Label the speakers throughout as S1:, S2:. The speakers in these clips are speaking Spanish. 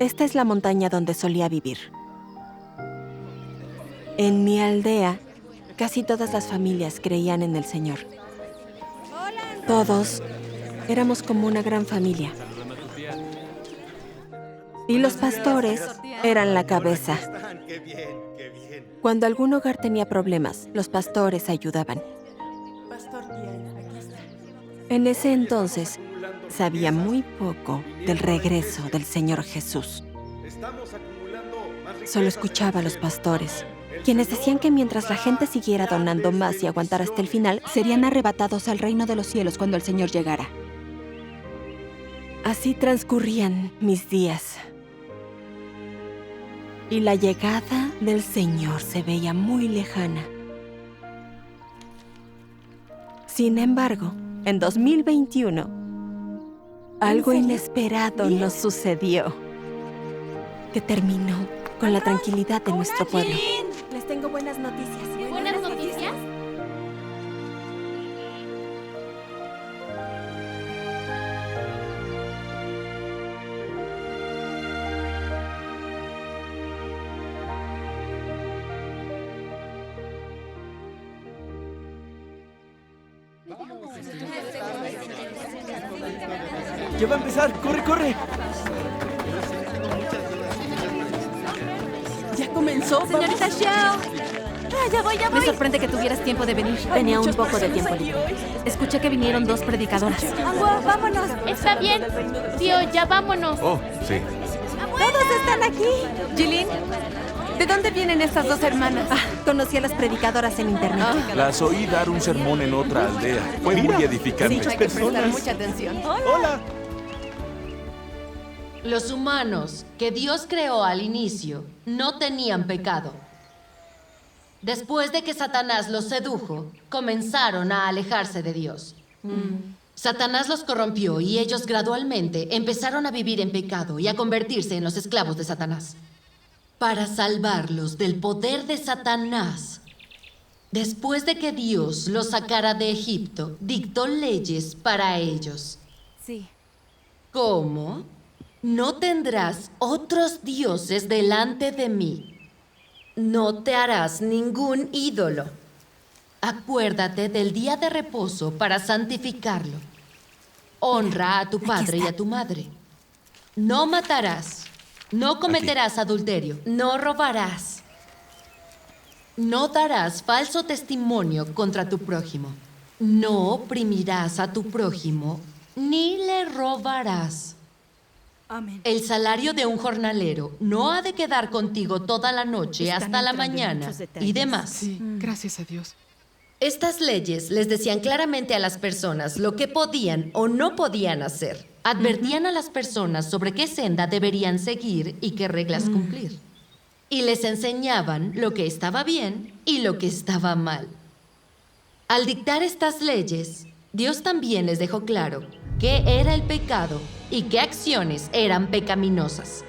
S1: Esta es la montaña donde solía vivir. En mi aldea, casi todas las familias creían en el Señor. Todos éramos como una gran familia. Y los pastores eran la cabeza. Cuando algún hogar tenía problemas, los pastores ayudaban. En ese entonces, sabía muy poco del regreso del Señor Jesús. Solo escuchaba a los pastores, quienes decían que mientras la gente siguiera donando más y aguantara hasta el final, serían arrebatados al reino de los cielos cuando el Señor llegara. Así transcurrían mis días. Y la llegada del Señor se veía muy lejana. Sin embargo, en 2021, algo inesperado nos sucedió, que terminó con la tranquilidad de nuestro pueblo. Les tengo buenas noticias.
S2: ¿Buenas noticias?
S3: ¡Ya va a empezar! ¡Corre, corre!
S4: ¡Ya comenzó!
S2: ¡Señorita Xiao! ¡Ya voy!
S5: Me sorprende que tuvieras tiempo de venir. Tenía un poco de tiempo libre. Escuché que vinieron 2 predicadoras.
S2: ¡Agua, vámonos! Está bien. Tío, ya vámonos.
S6: Oh, sí.
S1: ¡Todos están aquí!
S5: Jilin, ¿de dónde vienen estas 2 hermanas?
S1: Conocí a las predicadoras en internet.
S6: Las oí dar un sermón en otra aldea. Fue muy edificante.
S3: Muchas personas.
S5: Mucha atención.
S3: ¡Hola!
S7: Los humanos que Dios creó al inicio no tenían pecado. Después de que Satanás los sedujo, comenzaron a alejarse de Dios. Satanás los corrompió y ellos gradualmente empezaron a vivir en pecado y a convertirse en los esclavos de Satanás. Para salvarlos del poder de Satanás, después de que Dios los sacara de Egipto, dictó leyes para ellos.
S1: Sí.
S7: ¿Cómo? No tendrás otros dioses delante de mí. No te harás ningún ídolo. Acuérdate del día de reposo para santificarlo. Honra a tu padre y a tu madre. No matarás. No cometerás adulterio. No robarás. No darás falso testimonio contra tu prójimo. No oprimirás a tu prójimo, ni le robarás.
S4: Amén.
S7: El salario de un jornalero no ha de quedar contigo toda la noche
S4: Están
S7: hasta la
S4: entrando en
S7: mañana
S4: muchos detalles.
S7: y demás.
S8: Sí, gracias a Dios.
S7: Estas leyes les decían claramente a las personas lo que podían o no podían hacer. Advertían a las personas sobre qué senda deberían seguir y qué reglas cumplir. Y les enseñaban lo que estaba bien y lo que estaba mal. Al dictar estas leyes, Dios también les dejó claro qué era el pecado y qué acciones eran pecaminosas.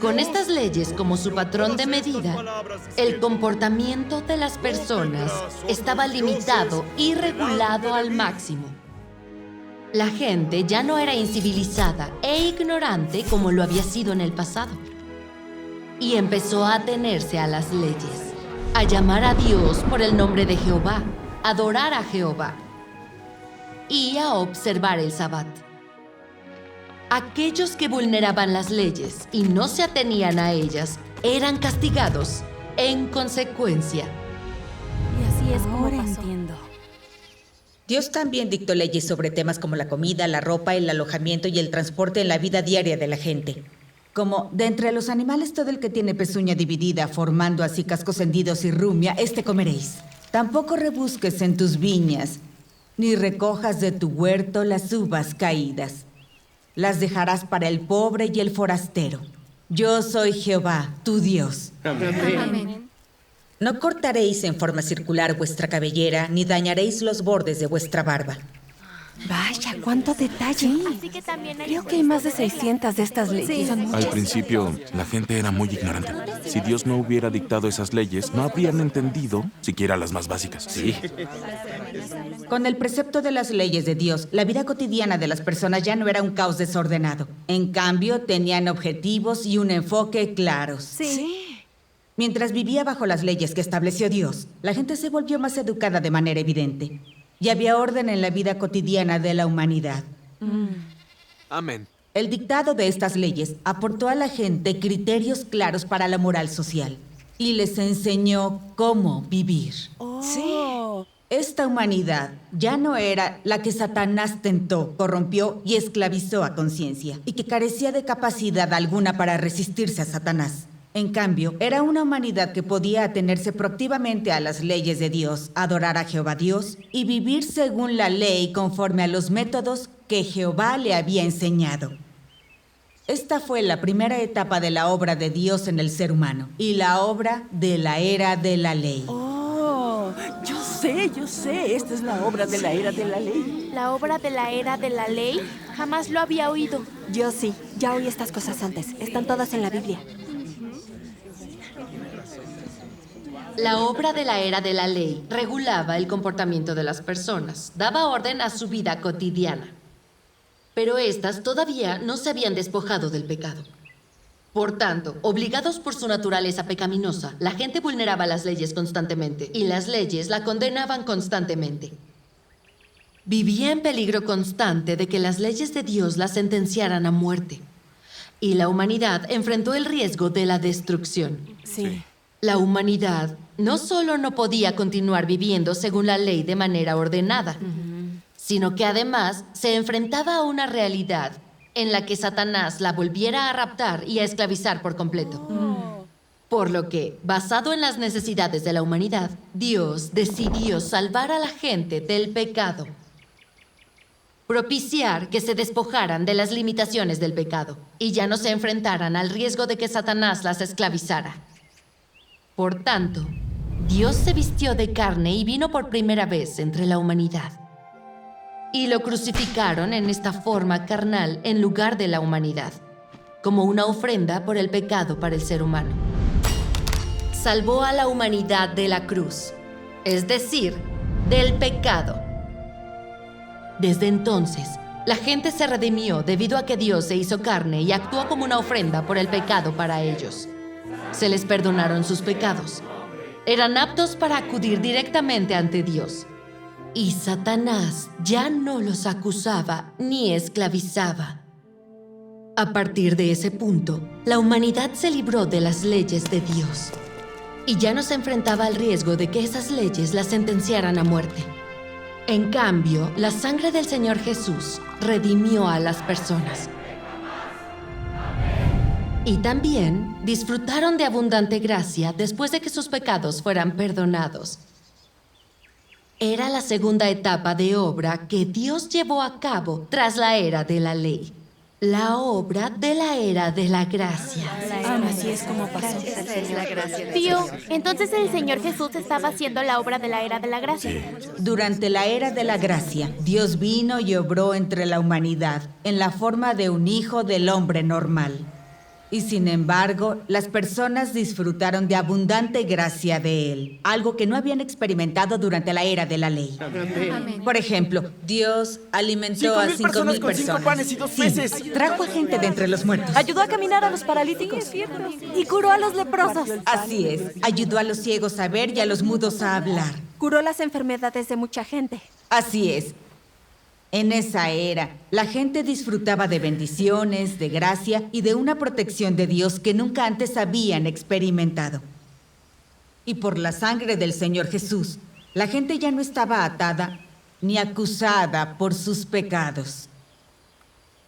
S7: Con estas leyes como su patrón de medida, el comportamiento de las personas estaba limitado y regulado al máximo. La gente ya no era incivilizada e ignorante como lo había sido en el pasado. Y empezó a atenerse a las leyes, a llamar a Dios por el nombre de Jehová, a adorar a Jehová y a observar el Sabbat. Aquellos que vulneraban las leyes y no se atenían a ellas eran castigados en consecuencia.
S5: Y así es como
S4: Ahora
S5: pasó.
S4: entiendo.
S9: Dios también dictó leyes sobre temas como la comida, la ropa, el alojamiento y el transporte en la vida diaria de la gente. Como, de entre los animales todo el que tiene pezuña dividida, formando así cascos hendidos y rumia, este comeréis. Tampoco rebusques en tus viñas, ni recojas de tu huerto las uvas caídas. Las dejarás para el pobre y el forastero. Yo soy Jehová, tu Dios.
S5: Amén.
S9: No cortaréis en forma circular vuestra cabellera, ni dañaréis los bordes de vuestra barba.
S1: Vaya, cuánto detalle.
S2: Así que también hay
S1: Creo que hay más de 600 de estas leyes. Son
S6: Al
S1: muchas.
S6: principio, la gente era muy ignorante. Si Dios no hubiera dictado esas leyes, no habrían entendido siquiera las más básicas. Sí.
S9: Con el precepto de las leyes de Dios, la vida cotidiana de las personas ya no era un caos desordenado. En cambio, tenían objetivos y un enfoque claros.
S4: Sí.
S9: Mientras vivía bajo las leyes que estableció Dios, la gente se volvió más educada de manera evidente. Y había orden en la vida cotidiana de la humanidad.
S3: Amén.
S9: El dictado de estas leyes aportó a la gente criterios claros para la moral social y les enseñó cómo vivir.
S4: Sí.
S9: Esta humanidad ya no era la que Satanás tentó, corrompió y esclavizó a conciencia, y que carecía de capacidad alguna para resistirse a Satanás. En cambio, era una humanidad que podía atenerse proactivamente a las leyes de Dios, adorar a Jehová Dios y vivir según la ley conforme a los métodos que Jehová le había enseñado. Esta fue la primera etapa de la obra de Dios en el ser humano y la obra de la era de la ley.
S4: Oh, yo sé. Esta es la obra de la era de la ley.
S2: la obra de la era de la ley. Jamás lo había oído.
S1: Yo sí, ya oí estas cosas antes. Están todas en la Biblia.
S7: La obra de la era de la ley regulaba el comportamiento de las personas, daba orden a su vida cotidiana. Pero éstas todavía no se habían despojado del pecado. Por tanto, obligados por su naturaleza pecaminosa, la gente vulneraba las leyes constantemente y las leyes la condenaban constantemente. Vivía en peligro constante de que las leyes de Dios la sentenciaran a muerte. Y la humanidad enfrentó el riesgo de la destrucción.
S1: Sí.
S7: La humanidad no solo no podía continuar viviendo según la ley de manera ordenada, sino que además se enfrentaba a una realidad en la que Satanás la volviera a raptar y a esclavizar por completo. Por lo que, basado en las necesidades de la humanidad, Dios decidió salvar a la gente del pecado. Propiciar que se despojaran de las limitaciones del pecado y ya no se enfrentaran al riesgo de que Satanás las esclavizara. Por tanto, Dios se vistió de carne y vino por primera vez entre la humanidad. Y lo crucificaron en esta forma carnal en lugar de la humanidad, como una ofrenda por el pecado para el ser humano. Salvó a la humanidad de la cruz, es decir, del pecado. Desde entonces, la gente se redimió debido a que Dios se hizo carne y actuó como una ofrenda por el pecado para ellos. Se les perdonaron sus pecados. Eran aptos para acudir directamente ante Dios. Y Satanás ya no los acusaba ni esclavizaba. A partir de ese punto, la humanidad se libró de las leyes de Dios. Y ya no se enfrentaba al riesgo de que esas leyes la sentenciaran a muerte. En cambio, la sangre del Señor Jesús redimió a las personas. Y también disfrutaron de abundante gracia después de que sus pecados fueran perdonados. Era la segunda etapa de obra que Dios llevó a cabo tras la era de la ley. La obra de la era de la gracia.
S1: Así es como pasó.
S2: Tío, entonces el Señor Jesús estaba haciendo la obra de la era de la gracia.
S9: Durante la era de la gracia, Dios vino y obró entre la humanidad en la forma de un hijo del hombre normal. Y sin embargo, las personas disfrutaron de abundante gracia de Él, algo que no habían experimentado durante la era de la ley.
S5: Amén.
S9: Por ejemplo, Dios alimentó a 5,000
S3: personas con
S9: personas.
S3: 5 panes y 2 peces.
S9: Trajo a gente de entre los muertos.
S4: Ayudó a caminar a los paralíticos y curó a los leprosos.
S9: Así es, ayudó a los ciegos a ver y a los mudos a hablar.
S1: Curó las enfermedades de mucha gente.
S9: Así es. En esa era, la gente disfrutaba de bendiciones, de gracia y de una protección de Dios que nunca antes habían experimentado. Y por la sangre del Señor Jesús, la gente ya no estaba atada ni acusada por sus pecados.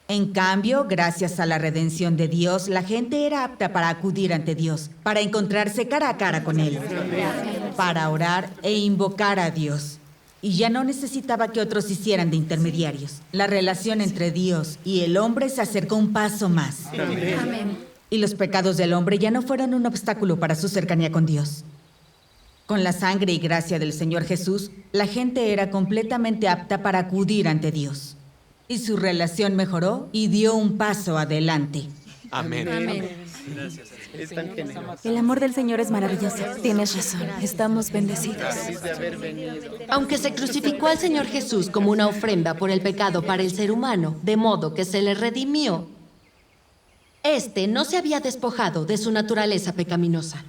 S9: En cambio, gracias a la redención de Dios, la gente era apta para acudir ante Dios, para encontrarse cara a cara con Él, para orar e invocar a Dios. Y ya no necesitaba que otros hicieran de intermediarios. La relación entre Dios y el hombre se acercó un paso más.
S5: Amén.
S9: Y los pecados del hombre ya no fueron un obstáculo para su cercanía con Dios. Con la sangre y gracia del Señor Jesús, la gente era completamente apta para acudir ante Dios. Y su relación mejoró y dio un paso adelante.
S3: Amén.
S5: El amor del Señor es maravilloso. Tienes razón. Estamos bendecidos.
S7: Aunque se crucificó al Señor Jesús como una ofrenda por el pecado para el ser humano, de modo que se le redimió, este no se había despojado de su naturaleza pecaminosa.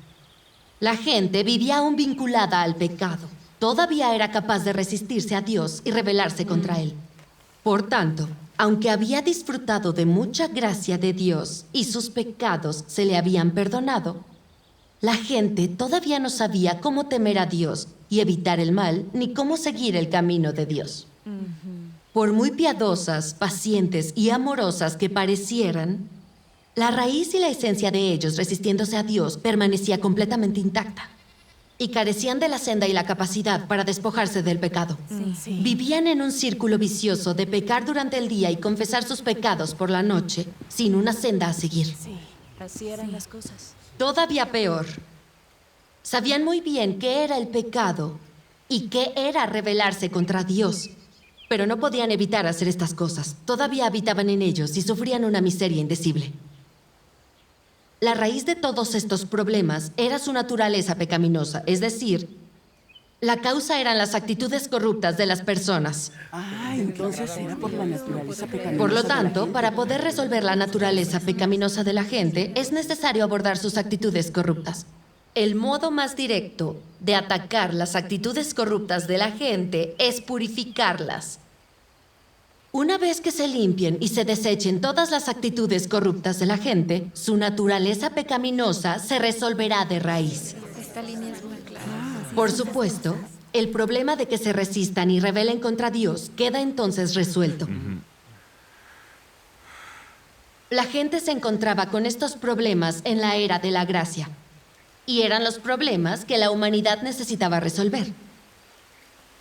S7: La gente vivía aún vinculada al pecado. Todavía era capaz de resistirse a Dios y rebelarse contra Él. Por tanto, aunque había disfrutado de mucha gracia de Dios y sus pecados se le habían perdonado, la gente todavía no sabía cómo temer a Dios y evitar el mal, ni cómo seguir el camino de Dios. Por muy piadosas, pacientes y amorosas que parecieran, la raíz y la esencia de ellos resistiéndose a Dios permanecía completamente intacta. Y carecían de la senda y la capacidad para despojarse del pecado. Vivían en un círculo vicioso de pecar durante el día y confesar sus pecados por la noche, sin una senda a seguir.
S5: Así eran las cosas.
S7: Todavía peor, sabían muy bien qué era el pecado y qué era rebelarse contra Dios, pero no podían evitar hacer estas cosas. Todavía habitaban en ellos y sufrían una miseria indecible. La raíz de todos estos problemas era su naturaleza pecaminosa, es decir, la causa eran las actitudes corruptas de las personas.
S4: Entonces era por la naturaleza pecaminosa.
S7: Por lo
S4: de la
S7: tanto,
S4: gente.
S7: para poder resolver la naturaleza pecaminosa de la gente, es necesario abordar sus actitudes corruptas. El modo más directo de atacar las actitudes corruptas de la gente es purificarlas. Una vez que se limpien y se desechen todas las actitudes corruptas de la gente, su naturaleza pecaminosa se resolverá de raíz. Por supuesto, el problema de que se resistan y rebelen contra Dios queda entonces resuelto. La gente se encontraba con estos problemas en la era de la gracia, y eran los problemas que la humanidad necesitaba resolver.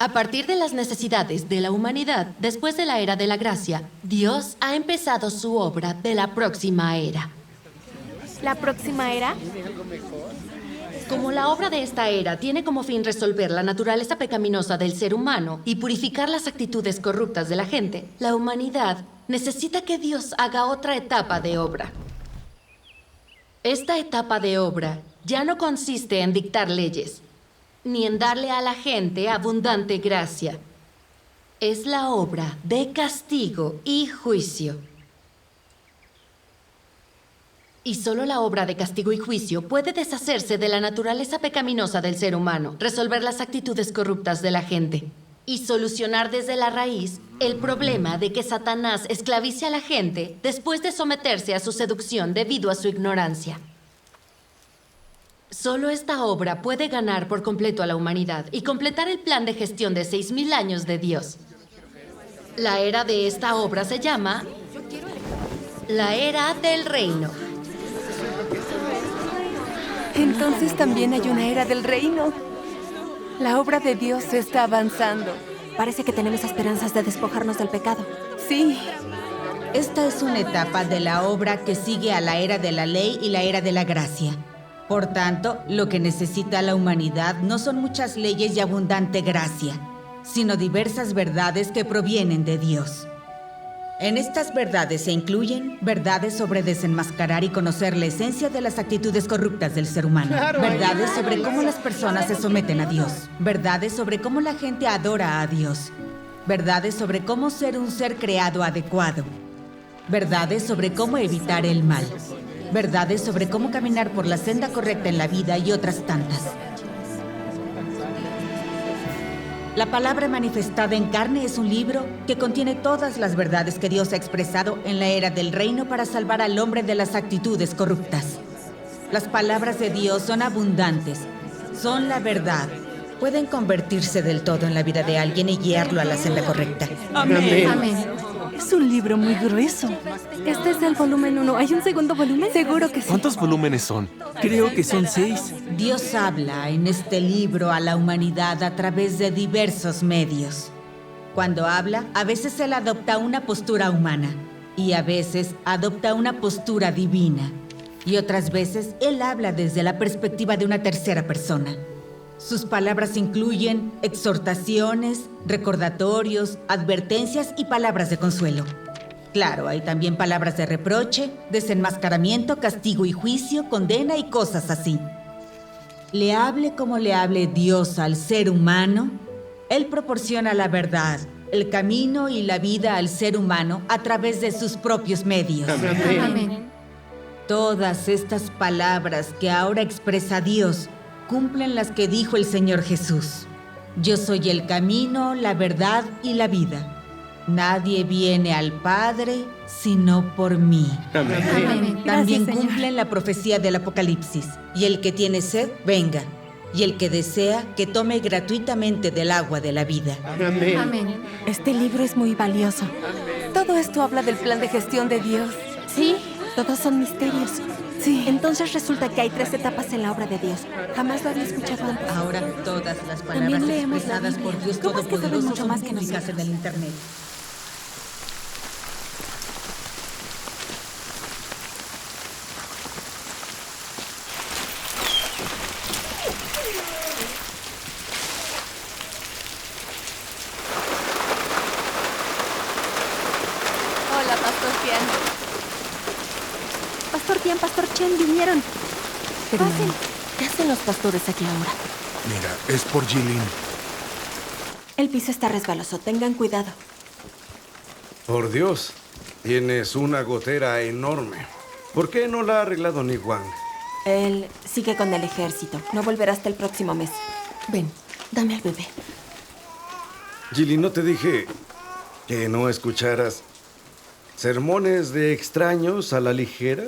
S7: A partir de las necesidades de la humanidad, después de la era de la gracia, Dios ha empezado su obra de la próxima era.
S2: ¿La próxima era?
S7: Como la obra de esta era tiene como fin resolver la naturaleza pecaminosa del ser humano y purificar las actitudes corruptas de la gente, la humanidad necesita que Dios haga otra etapa de obra. Esta etapa de obra ya no consiste en dictar leyes, ni en darle a la gente abundante gracia. Es la obra de castigo y juicio. Y solo la obra de castigo y juicio puede deshacerse de la naturaleza pecaminosa del ser humano, resolver las actitudes corruptas de la gente y solucionar desde la raíz el problema de que Satanás esclavice a la gente después de someterse a su seducción debido a su ignorancia. Solo esta obra puede ganar por completo a la humanidad y completar el plan de gestión de 6.000 años de Dios. La era de esta obra se llama la era del reino.
S1: Entonces también hay una era del reino. La obra de Dios está avanzando. Parece que tenemos esperanzas de despojarnos del pecado. Sí.
S9: Esta es una etapa de la obra que sigue a la era de la ley y la era de la gracia. Por tanto, lo que necesita la humanidad no son muchas leyes y abundante gracia, sino diversas verdades que provienen de Dios. En estas verdades se incluyen verdades sobre desenmascarar y conocer la esencia de las actitudes corruptas del ser humano, verdades sobre cómo las personas se someten a Dios, verdades sobre cómo la gente adora a Dios, verdades sobre cómo ser un ser creado adecuado, verdades sobre cómo evitar el mal, verdades sobre cómo caminar por la senda correcta en la vida y otras tantas. La palabra manifestada en carne es un libro que contiene todas las verdades que Dios ha expresado en la era del reino para salvar al hombre de las actitudes corruptas. Las palabras de Dios son abundantes, son la verdad. Pueden convertirse del todo en la vida de alguien y guiarlo a la senda correcta.
S4: Amén.
S5: Amén.
S1: Es un libro muy grueso. Este es el volumen 1. ¿Hay un segundo volumen? Seguro que sí.
S3: ¿Cuántos volúmenes son?
S4: Creo que son 6.
S9: Dios habla en este libro a la humanidad a través de diversos medios. Cuando habla, a veces Él adopta una postura humana y a veces adopta una postura divina. Y otras veces Él habla desde la perspectiva de una tercera persona. Sus palabras incluyen exhortaciones, recordatorios, advertencias y palabras de consuelo. Claro, hay también palabras de reproche, desenmascaramiento, castigo y juicio, condena y cosas así. Le hable como le hable Dios al ser humano, Él proporciona la verdad, el camino y la vida al ser humano a través de sus propios medios.
S5: Amén.
S9: Todas estas palabras que ahora expresa Dios cumplen las que dijo el Señor Jesús. Yo soy el camino, la verdad y la vida. Nadie viene al Padre sino por mí.
S5: Amén.
S9: También
S5: Gracias, Señor.
S9: cumplen la profecía del Apocalipsis. Y el que tiene sed, venga. Y el que desea, que tome gratuitamente del agua de la vida.
S5: Amén.
S1: Este libro es muy valioso.
S4: Todo esto habla del plan de gestión de Dios.
S1: Sí, todos son misterios. Sí. Entonces resulta que hay 3 etapas en la obra de Dios. Jamás lo había escuchado antes.
S9: Ahora todas las palabras
S1: También leemos la
S9: expresadas
S1: Biblia.
S9: por Dios
S1: ¿Cómo es que saben
S9: Todopoderoso
S1: mucho
S9: son
S1: más que
S9: públicas
S1: nosotros?
S9: en el Internet.
S2: Hola, Pastor Tian.
S1: Pastor Chen, vinieron.
S5: Pasen. ¿Qué hacen los pastores aquí ahora?
S6: Mira, es por Jilin.
S1: El piso está resbaloso. Tengan cuidado.
S8: Por Dios, tienes una gotera enorme. ¿Por qué no la ha arreglado Nick Wang?
S1: Él sigue con el ejército. No volverá hasta el próximo mes.
S5: Ven, dame al bebé.
S8: Jilly, ¿no te dije que no escucharas sermones de extraños a la ligera?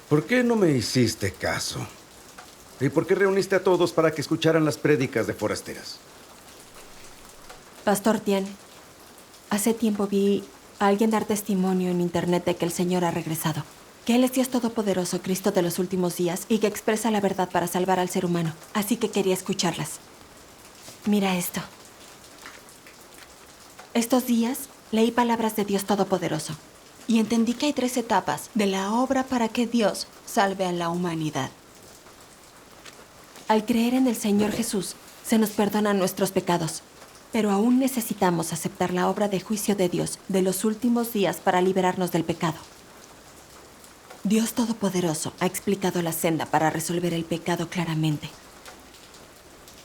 S8: ¿Por qué no me hiciste caso? ¿Y por qué reuniste a todos para que escucharan las prédicas de forasteras?
S1: Pastor Tian, hace tiempo vi a alguien dar testimonio en internet de que el Señor ha regresado. Que Él es Dios Todopoderoso, Cristo de los últimos días, y que expresa la verdad para salvar al ser humano. Así que quería escucharlas. Mira esto. Estos días leí palabras de Dios Todopoderoso y entendí que hay 3 etapas de la obra para que Dios salve a la humanidad. Al creer en el Señor Jesús, se nos perdonan nuestros pecados, pero aún necesitamos aceptar la obra de juicio de Dios de los últimos días para liberarnos del pecado. Dios Todopoderoso ha explicado la senda para resolver el pecado claramente.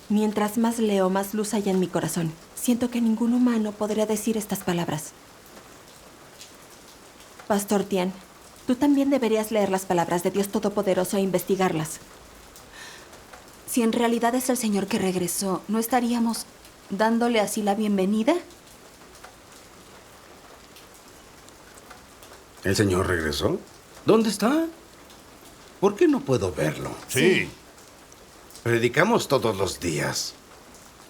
S1: Mientras más leo, más luz hay en mi corazón. Siento que ningún humano podría decir estas palabras. Pastor Tian, tú también deberías leer las palabras de Dios Todopoderoso e investigarlas.
S10: Si en realidad es el Señor que regresó, ¿no estaríamos dándole así la bienvenida?
S8: ¿El Señor regresó? ¿Dónde está? ¿Por qué no puedo verlo?
S11: Sí.
S8: Predicamos todos los días.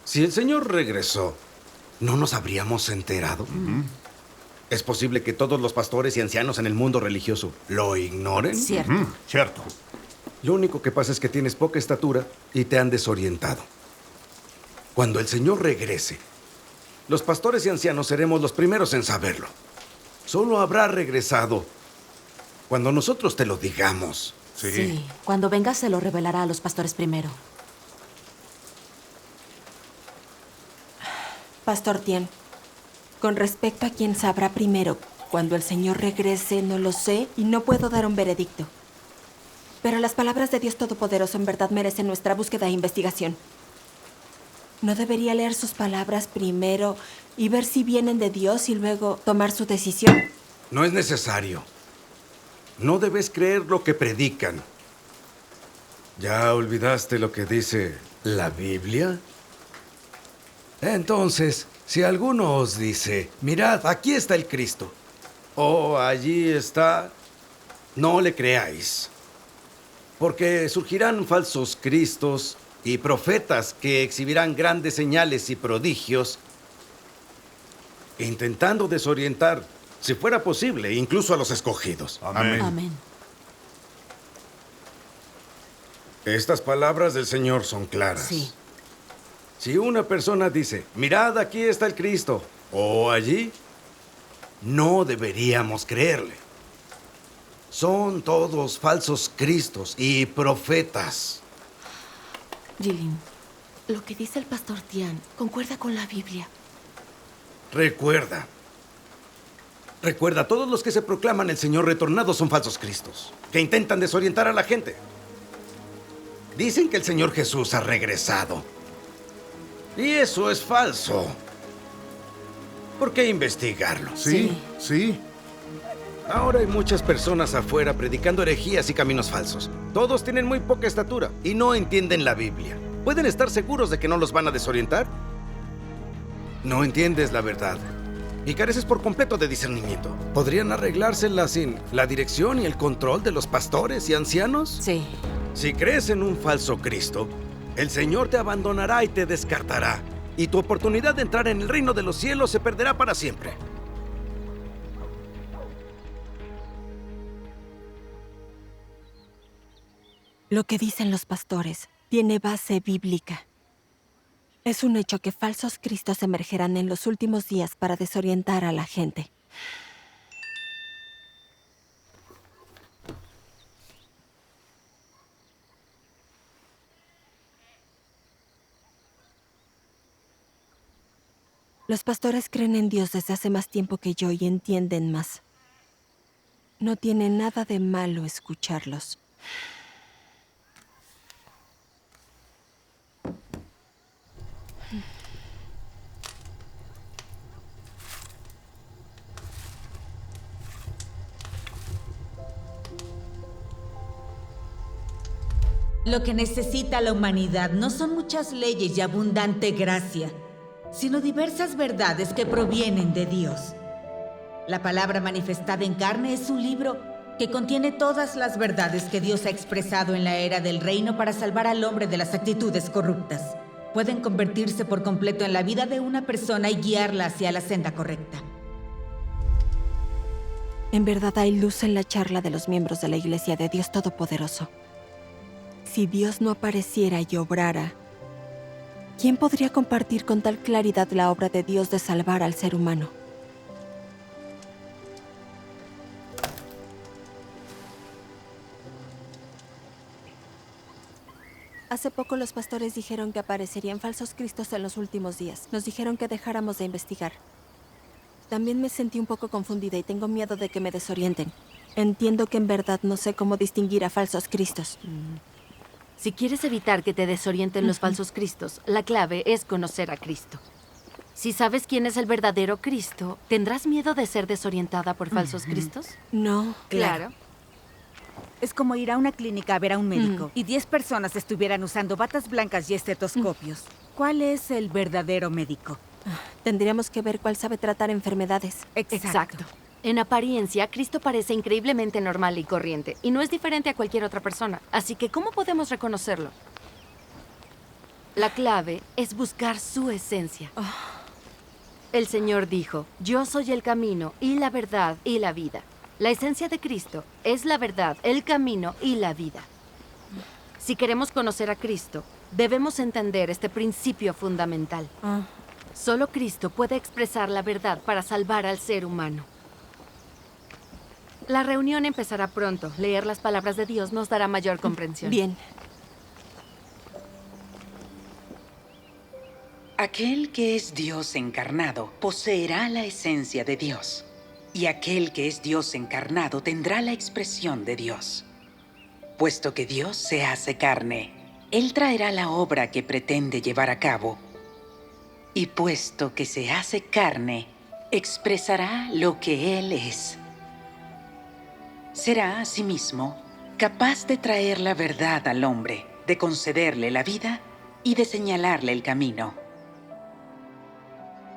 S8: Si el Señor regresó, ¿no nos habríamos enterado? ¿Es posible que todos los pastores y ancianos en el mundo religioso lo ignoren?
S10: Cierto.
S11: Cierto.
S8: Lo único que pasa es que tienes poca estatura y te han desorientado. Cuando el Señor regrese, los pastores y ancianos seremos los primeros en saberlo. Solo habrá regresado cuando nosotros te lo digamos.
S5: Sí. Cuando venga se lo revelará a los pastores primero.
S1: Pastor Tian, con respecto a quién sabrá primero, cuando el Señor regrese, no lo sé y no puedo dar un veredicto. Pero las palabras de Dios Todopoderoso en verdad merecen nuestra búsqueda e investigación. ¿No debería leer sus palabras primero y ver si vienen de Dios y luego tomar su decisión?
S8: No es necesario. No debes creer lo que predican. ¿Ya olvidaste lo que dice la Biblia? Entonces, si alguno os dice, mirad, aquí está el Cristo, o allí está, no le creáis. Porque surgirán falsos cristos y profetas que exhibirán grandes señales y prodigios, intentando desorientar, si fuera posible, incluso a los escogidos.
S11: Amén.
S5: Amén.
S8: Estas palabras del Señor son claras.
S5: Sí.
S8: Si una persona dice, mirad, aquí está el Cristo, o allí, no deberíamos creerle. Son todos falsos cristos y profetas.
S5: Jilin, Lo que dice el pastor Tian concuerda con la Biblia.
S8: Recuerda, todos los que se proclaman el Señor retornado son falsos cristos, que intentan desorientar a la gente. Dicen que el Señor Jesús ha regresado. Y eso es falso. ¿Por qué investigarlo?
S11: Sí.
S8: Ahora hay muchas personas afuera predicando herejías y caminos falsos. Todos tienen muy poca estatura y no entienden la Biblia. ¿Pueden estar seguros de que no los van a desorientar? No entiendes la verdad y careces por completo de discernimiento. ¿Podrían arreglársela sin la dirección y el control de los pastores y ancianos?
S5: Sí.
S8: Si crees en un falso Cristo, el Señor te abandonará y te descartará. Y tu oportunidad de entrar en el reino de los cielos se perderá para siempre.
S1: Lo que dicen los pastores tiene base bíblica. Es un hecho que falsos cristos emergerán en los últimos días para desorientar a la gente. Los pastores creen en Dios desde hace más tiempo que yo y entienden más. No tiene nada de malo escucharlos.
S9: Lo que necesita la humanidad no son muchas leyes y abundante gracia, sino diversas verdades que provienen de Dios. La palabra manifestada en carne es un libro que contiene todas las verdades que Dios ha expresado en la era del reino para salvar al hombre de las actitudes corruptas. Pueden convertirse por completo en la vida de una persona y guiarla hacia la senda correcta.
S1: En verdad hay luz en la charla de los miembros de la Iglesia de Dios Todopoderoso. Si Dios no apareciera y obrara, ¿quién podría compartir con tal claridad la obra de Dios de salvar al ser humano? Hace poco los pastores dijeron que aparecerían falsos cristos en los últimos días. Nos dijeron que dejáramos de investigar. También me sentí un poco confundida y tengo miedo de que me desorienten. Entiendo que en verdad no sé cómo distinguir a falsos cristos.
S5: Si quieres evitar que te desorienten los falsos cristos, la clave es conocer a Cristo. Si sabes quién es el verdadero Cristo, ¿tendrás miedo de ser desorientada por falsos cristos?
S1: No.
S5: Claro.
S12: Es como ir a una clínica a ver a un médico y 10 personas estuvieran usando batas blancas y estetoscopios. ¿Cuál es el verdadero médico?
S1: Tendríamos que ver cuál sabe tratar enfermedades.
S5: Exacto. En apariencia, Cristo parece increíblemente normal y corriente, y no es diferente a cualquier otra persona. Así que, ¿cómo podemos reconocerlo? La clave es buscar su esencia. El Señor dijo, yo soy el camino y la verdad y la vida. La esencia de Cristo es la verdad, el camino y la vida. Si queremos conocer a Cristo, debemos entender este principio fundamental. Solo Cristo puede expresar la verdad para salvar al ser humano. La reunión empezará pronto. Leer las palabras de Dios nos dará mayor comprensión.
S1: Bien.
S13: Aquel que es Dios encarnado poseerá la esencia de Dios, y aquel que es Dios encarnado tendrá la expresión de Dios. Puesto que Dios se hace carne, Él traerá la obra que pretende llevar a cabo. Y puesto que se hace carne, expresará lo que Él es. Será, asimismo, capaz de traer la verdad al hombre, de concederle la vida y de señalarle el camino.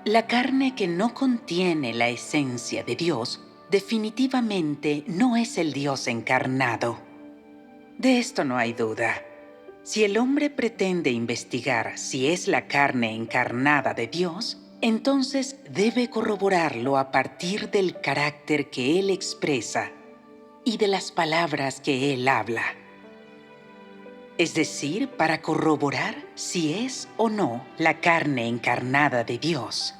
S13: La carne que no contiene la esencia de Dios definitivamente no es el Dios encarnado. De esto no hay duda. Si el hombre pretende investigar si es la carne encarnada de Dios, entonces debe corroborarlo a partir del carácter que Él expresa y de las palabras que Él habla. Es decir, para corroborar si es o no la carne encarnada de Dios,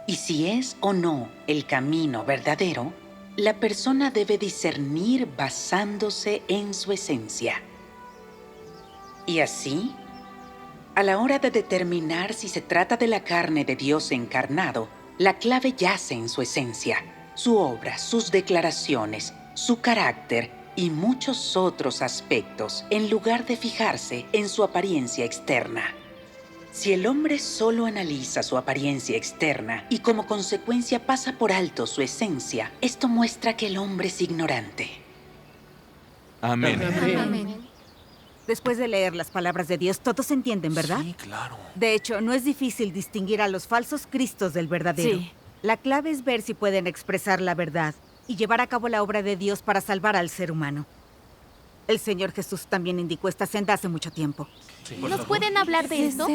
S13: y si es o no el camino verdadero, la persona debe discernir basándose en su esencia. Y así, A la hora de determinar si se trata de la carne de Dios encarnado, la clave yace en su esencia, su obra, sus declaraciones, su carácter y muchos otros aspectos, en lugar de fijarse en su apariencia externa. Si el hombre solo analiza su apariencia externa y como consecuencia pasa por alto su esencia, esto muestra que el hombre es ignorante.
S6: Amén.
S12: Amén. Después de leer las palabras de Dios, todos entienden, ¿verdad?
S6: Sí, claro.
S12: De hecho, no es difícil distinguir a los falsos cristos del verdadero.
S5: Sí.
S12: La clave es ver si pueden expresar la verdad y llevar a cabo la obra de Dios para salvar al ser humano. El Señor Jesús también indicó esta senda hace mucho tiempo.
S2: ¿Nos pueden hablar de esto?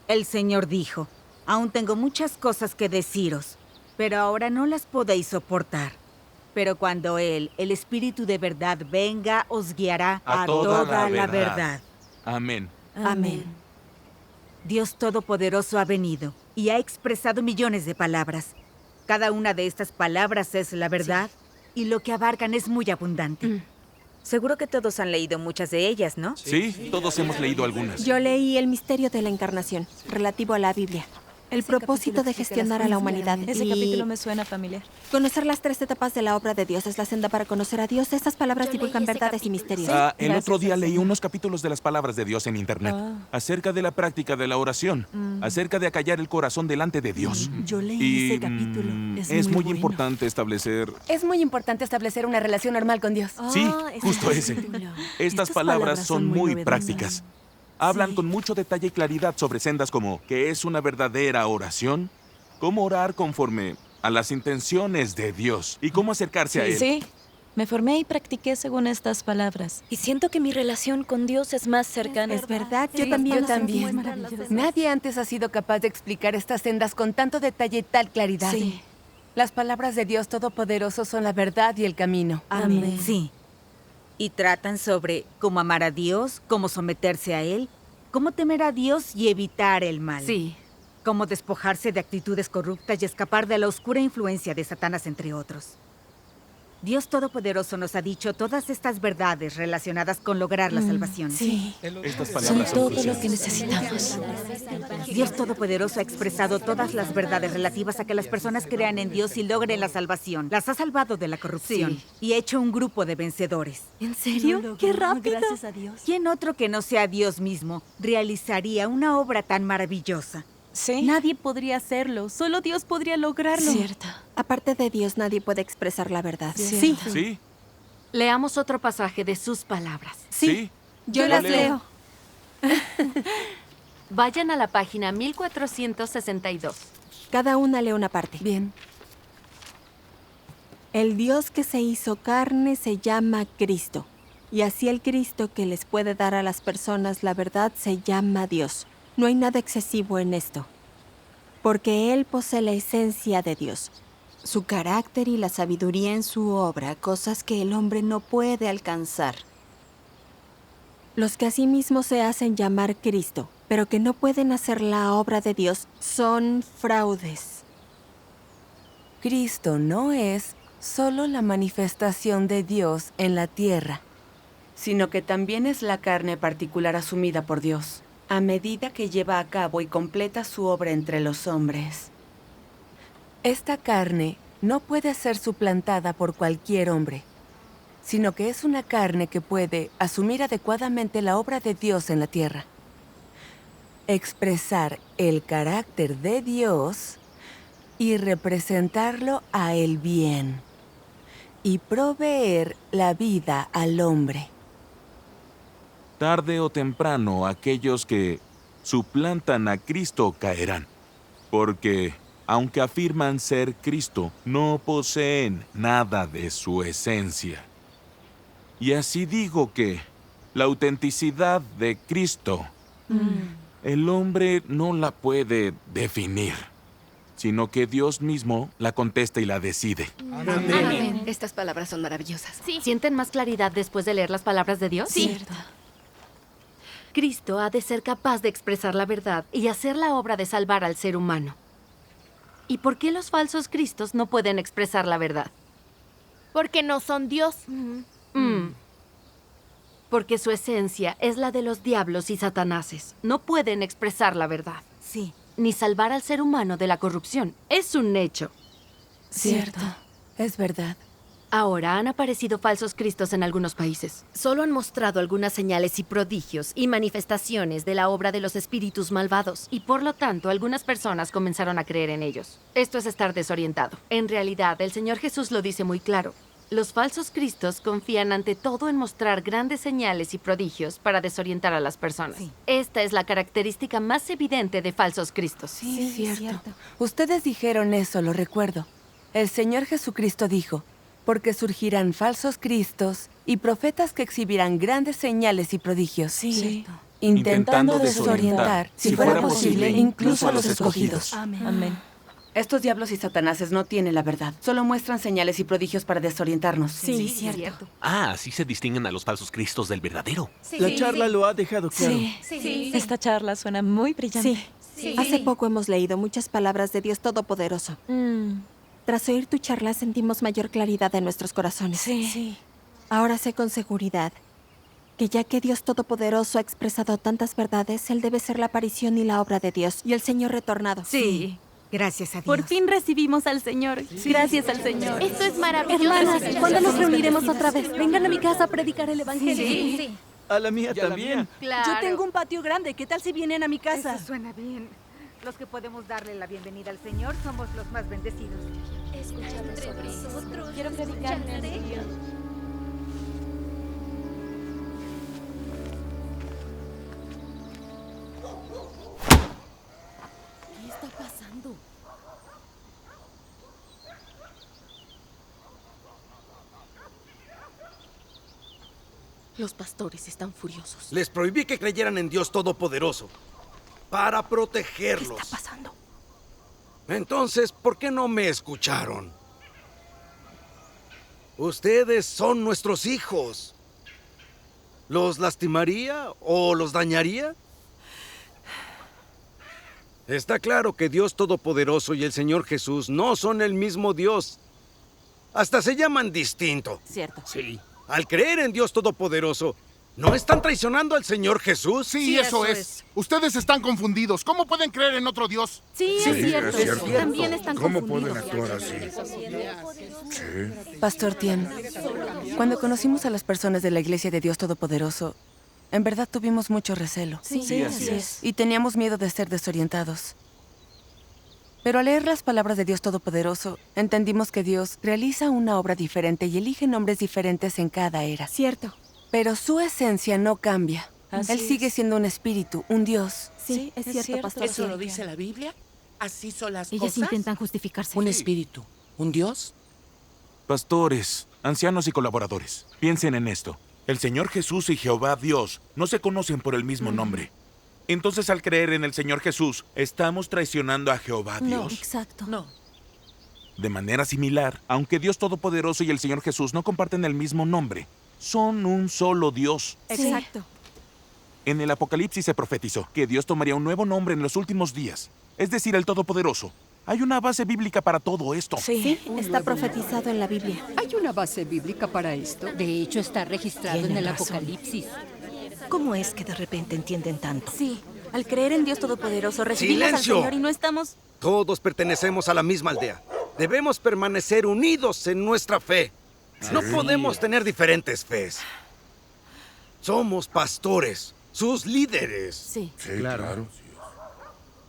S12: El Señor dijo, aún tengo muchas cosas que deciros, pero ahora no las podéis soportar. Pero cuando Él, el Espíritu de verdad, venga, os guiará a toda la verdad.
S6: Amén.
S12: Amén. Dios Todopoderoso ha venido y ha expresado millones de palabras. Cada una de estas palabras es la verdad y lo que abarcan es muy abundante.
S10: Seguro que todos han leído muchas de ellas, ¿no?
S6: Sí, todos hemos leído algunas.
S1: Yo leí El misterio de la encarnación, relativo a la Biblia. El propósito de gestionar a la humanidad.
S10: Ese capítulo me suena familiar.
S1: Conocer las 3 etapas de la obra de Dios es la senda para conocer a Dios. Estas palabras divulgan verdades y misterios.
S6: El otro día leí unos capítulos de las palabras de Dios en internet, acerca de la práctica de la oración, acerca de acallar el corazón delante de Dios.
S4: Yo leí ese capítulo.
S6: Es muy
S4: bueno.
S6: importante establecer...
S11: Es muy importante establecer una relación normal con Dios.
S6: Sí, justo ese. Estas palabras son muy prácticas. Hablan con mucho detalle y claridad sobre sendas como ¿qué es una verdadera oración? ¿Cómo orar conforme a las intenciones de Dios? ¿Y cómo acercarse a Él?
S10: Sí, me formé y practiqué según estas palabras. Y siento que mi relación con Dios es más cercana.
S1: Es verdad,
S11: Sí, yo también. Nadie antes ha sido capaz de explicar estas sendas con tanto detalle y tal claridad.
S10: Sí.
S11: Las palabras de Dios Todopoderoso son la verdad y el camino.
S12: Amén. Sí. Y tratan sobre cómo amar a Dios, cómo someterse a Él, cómo temer a Dios y evitar el mal.
S11: Sí.
S12: Cómo despojarse de actitudes corruptas y escapar de la oscura influencia de Satanás, entre otros. Dios Todopoderoso nos ha dicho todas estas verdades relacionadas con lograr la salvación.
S10: Sí,
S6: Estas
S10: son
S6: palabras son
S10: todo lo
S6: cruciales.
S10: que necesitamos.
S12: Dios Todopoderoso ha expresado todas las verdades relativas a que las personas crean en Dios y logren la salvación. Las ha salvado de la corrupción
S11: Sí.
S12: y hecho un grupo de vencedores.
S10: ¿En serio? ¡Qué rápido! Gracias a Dios.
S12: ¿Quién otro que no sea Dios mismo realizaría una obra tan maravillosa?
S10: Sí.
S11: Nadie podría hacerlo. Solo Dios podría lograrlo.
S10: Cierto.
S1: Aparte de Dios, nadie puede expresar la verdad.
S10: Sí.
S6: Sí,
S5: Leamos otro pasaje de sus palabras.
S6: sí.
S1: Yo las leo.
S5: Vayan a la página 1462.
S1: Cada una lee una parte.
S11: Bien.
S1: El Dios que se hizo carne se llama Cristo. Y así el Cristo que les puede dar a las personas la verdad se llama Dios. No hay nada excesivo en esto. Porque Él posee la esencia de Dios.
S10: Su carácter y la sabiduría en su obra, cosas que el hombre no puede alcanzar.
S1: Los que asimismo se hacen llamar Cristo, pero que no pueden hacer la obra de Dios, son fraudes.
S11: Cristo no es solo la manifestación de Dios en la tierra, sino que también es la carne particular asumida por Dios, a medida que lleva a cabo y completa su obra entre los hombres. Esta carne no puede ser suplantada por cualquier hombre, sino que es una carne que puede asumir adecuadamente la obra de Dios en la tierra, expresar el carácter de Dios y representarlo a el bien, y proveer la vida al hombre.
S6: Tarde o temprano, aquellos que suplantan a Cristo caerán, porque, aunque afirman ser Cristo, no poseen nada de su esencia. Y así digo que la autenticidad de Cristo, el hombre no la puede definir, sino que Dios mismo la contesta y la decide.
S11: Amén. Estas palabras son maravillosas.
S2: Sí.
S5: ¿Sienten más claridad después de leer las palabras de Dios?
S2: Sí.
S10: Cierto.
S5: Cristo ha de ser capaz de expresar la verdad y hacer la obra de salvar al ser humano. ¿Y por qué los falsos cristos no pueden expresar la verdad?
S2: Porque no son Dios.
S5: Porque su esencia es la de los diablos y satanases. No pueden expresar la verdad.
S12: Sí.
S5: Ni salvar al ser humano de la corrupción. Es un hecho.
S1: Cierto. Es verdad.
S5: Ahora han aparecido falsos cristos en algunos países. Solo han mostrado algunas señales y prodigios y manifestaciones de la obra de los espíritus malvados. Y por lo tanto, algunas personas comenzaron a creer en ellos. Esto es estar desorientado. En realidad, el Señor Jesús lo dice muy claro. Los falsos cristos confían ante todo en mostrar grandes señales y prodigios para desorientar a las personas.
S12: Sí.
S5: Esta es la característica más evidente de falsos cristos.
S1: Sí, cierto. Ustedes dijeron eso, lo recuerdo. El Señor Jesucristo dijo, porque surgirán falsos cristos y profetas que exhibirán grandes señales y prodigios.
S11: Sí.
S1: Intentando desorientar, si fuera posible, incluso a los escogidos.
S11: Amén. Estos diablos y satanases no tienen la verdad. Solo muestran señales y prodigios para desorientarnos.
S1: Sí, cierto.
S3: Ah, así se distinguen a los falsos cristos del verdadero.
S4: La charla lo ha dejado claro.
S14: Esta charla suena muy brillante.
S1: Sí. Hace poco hemos leído muchas palabras de Dios Todopoderoso. Tras oír tu charla sentimos mayor claridad en nuestros corazones.
S11: Sí.
S1: Ahora sé con seguridad que ya que Dios Todopoderoso ha expresado tantas verdades, Él debe ser la aparición y la obra de Dios y el Señor retornado.
S12: Sí. Gracias a Dios.
S14: Por fin recibimos al Señor. Gracias al Señor.
S2: Esto es maravilloso.
S14: Hermanas, ¿cuándo nos reuniremos otra vez? Vengan a mi casa a predicar el Evangelio.
S2: Sí.
S4: A la mía también.
S5: Claro.
S12: Yo tengo un patio grande. ¿Qué tal si vienen a mi casa?
S15: Eso suena bien. Los que podemos darle la bienvenida al Señor somos los más bendecidos.
S2: Escuchando sobre nosotros.
S14: Quiero predicarle al
S2: ¿Escuchaste?
S14: Señor.
S5: ¿Qué está pasando? Los pastores están furiosos.
S8: Les prohibí que creyeran en Dios Todopoderoso para protegerlos.
S1: ¿Qué está pasando?
S8: Entonces, ¿por qué no me escucharon? Ustedes son nuestros hijos. ¿Los lastimaría o los dañaría? Está claro que Dios Todopoderoso y el Señor Jesús no son el mismo Dios. Hasta se llaman distinto.
S1: Cierto.
S3: Sí.
S8: Al creer en Dios Todopoderoso, ¿no están traicionando al Señor Jesús?
S16: Sí, eso es. Ustedes están confundidos. ¿Cómo pueden creer en otro Dios?
S14: Sí, es cierto. También están
S16: ¿Cómo
S14: confundidos.
S16: pueden actuar así?
S1: Pastor Tien, cuando conocimos a las personas de la Iglesia de Dios Todopoderoso, en verdad tuvimos mucho recelo.
S11: Sí, así es.
S1: Y teníamos miedo de ser desorientados. Pero al leer las palabras de Dios Todopoderoso, entendimos que Dios realiza una obra diferente y elige nombres diferentes en cada era. Cierto. Pero su esencia no cambia. Él sigue siendo un espíritu, un Dios.
S11: Sí,
S1: es cierto, Pastor.
S17: ¿Eso lo dice la Biblia? ¿Así son las
S14: Ellas
S17: cosas?
S14: intentan justificarse.
S17: Un espíritu, un Dios.
S6: Pastores, ancianos y colaboradores, piensen en esto. El Señor Jesús y Jehová Dios no se conocen por el mismo nombre. Entonces, al creer en el Señor Jesús, ¿estamos traicionando a Jehová Dios?
S14: No, exacto.
S17: No.
S6: De manera similar, aunque Dios Todopoderoso y el Señor Jesús no comparten el mismo nombre, son un solo Dios.
S1: Exacto.
S6: En el Apocalipsis se profetizó que Dios tomaría un nuevo nombre en los últimos días, es decir, el Todopoderoso. Hay una base bíblica para todo esto.
S1: Sí, está profetizado en la Biblia.
S4: ¿Hay una base bíblica para esto?
S18: De hecho, está registrado en el Apocalipsis.
S12: ¿Cómo es que de repente entienden tanto?
S14: Sí, al creer en Dios Todopoderoso recibimos
S8: ¡Silencio!
S14: al Señor y no estamos...
S8: Todos pertenecemos a la misma aldea. Debemos permanecer unidos en nuestra fe. No podemos tener diferentes fes. Somos pastores, sus líderes.
S14: Sí.
S16: Claro.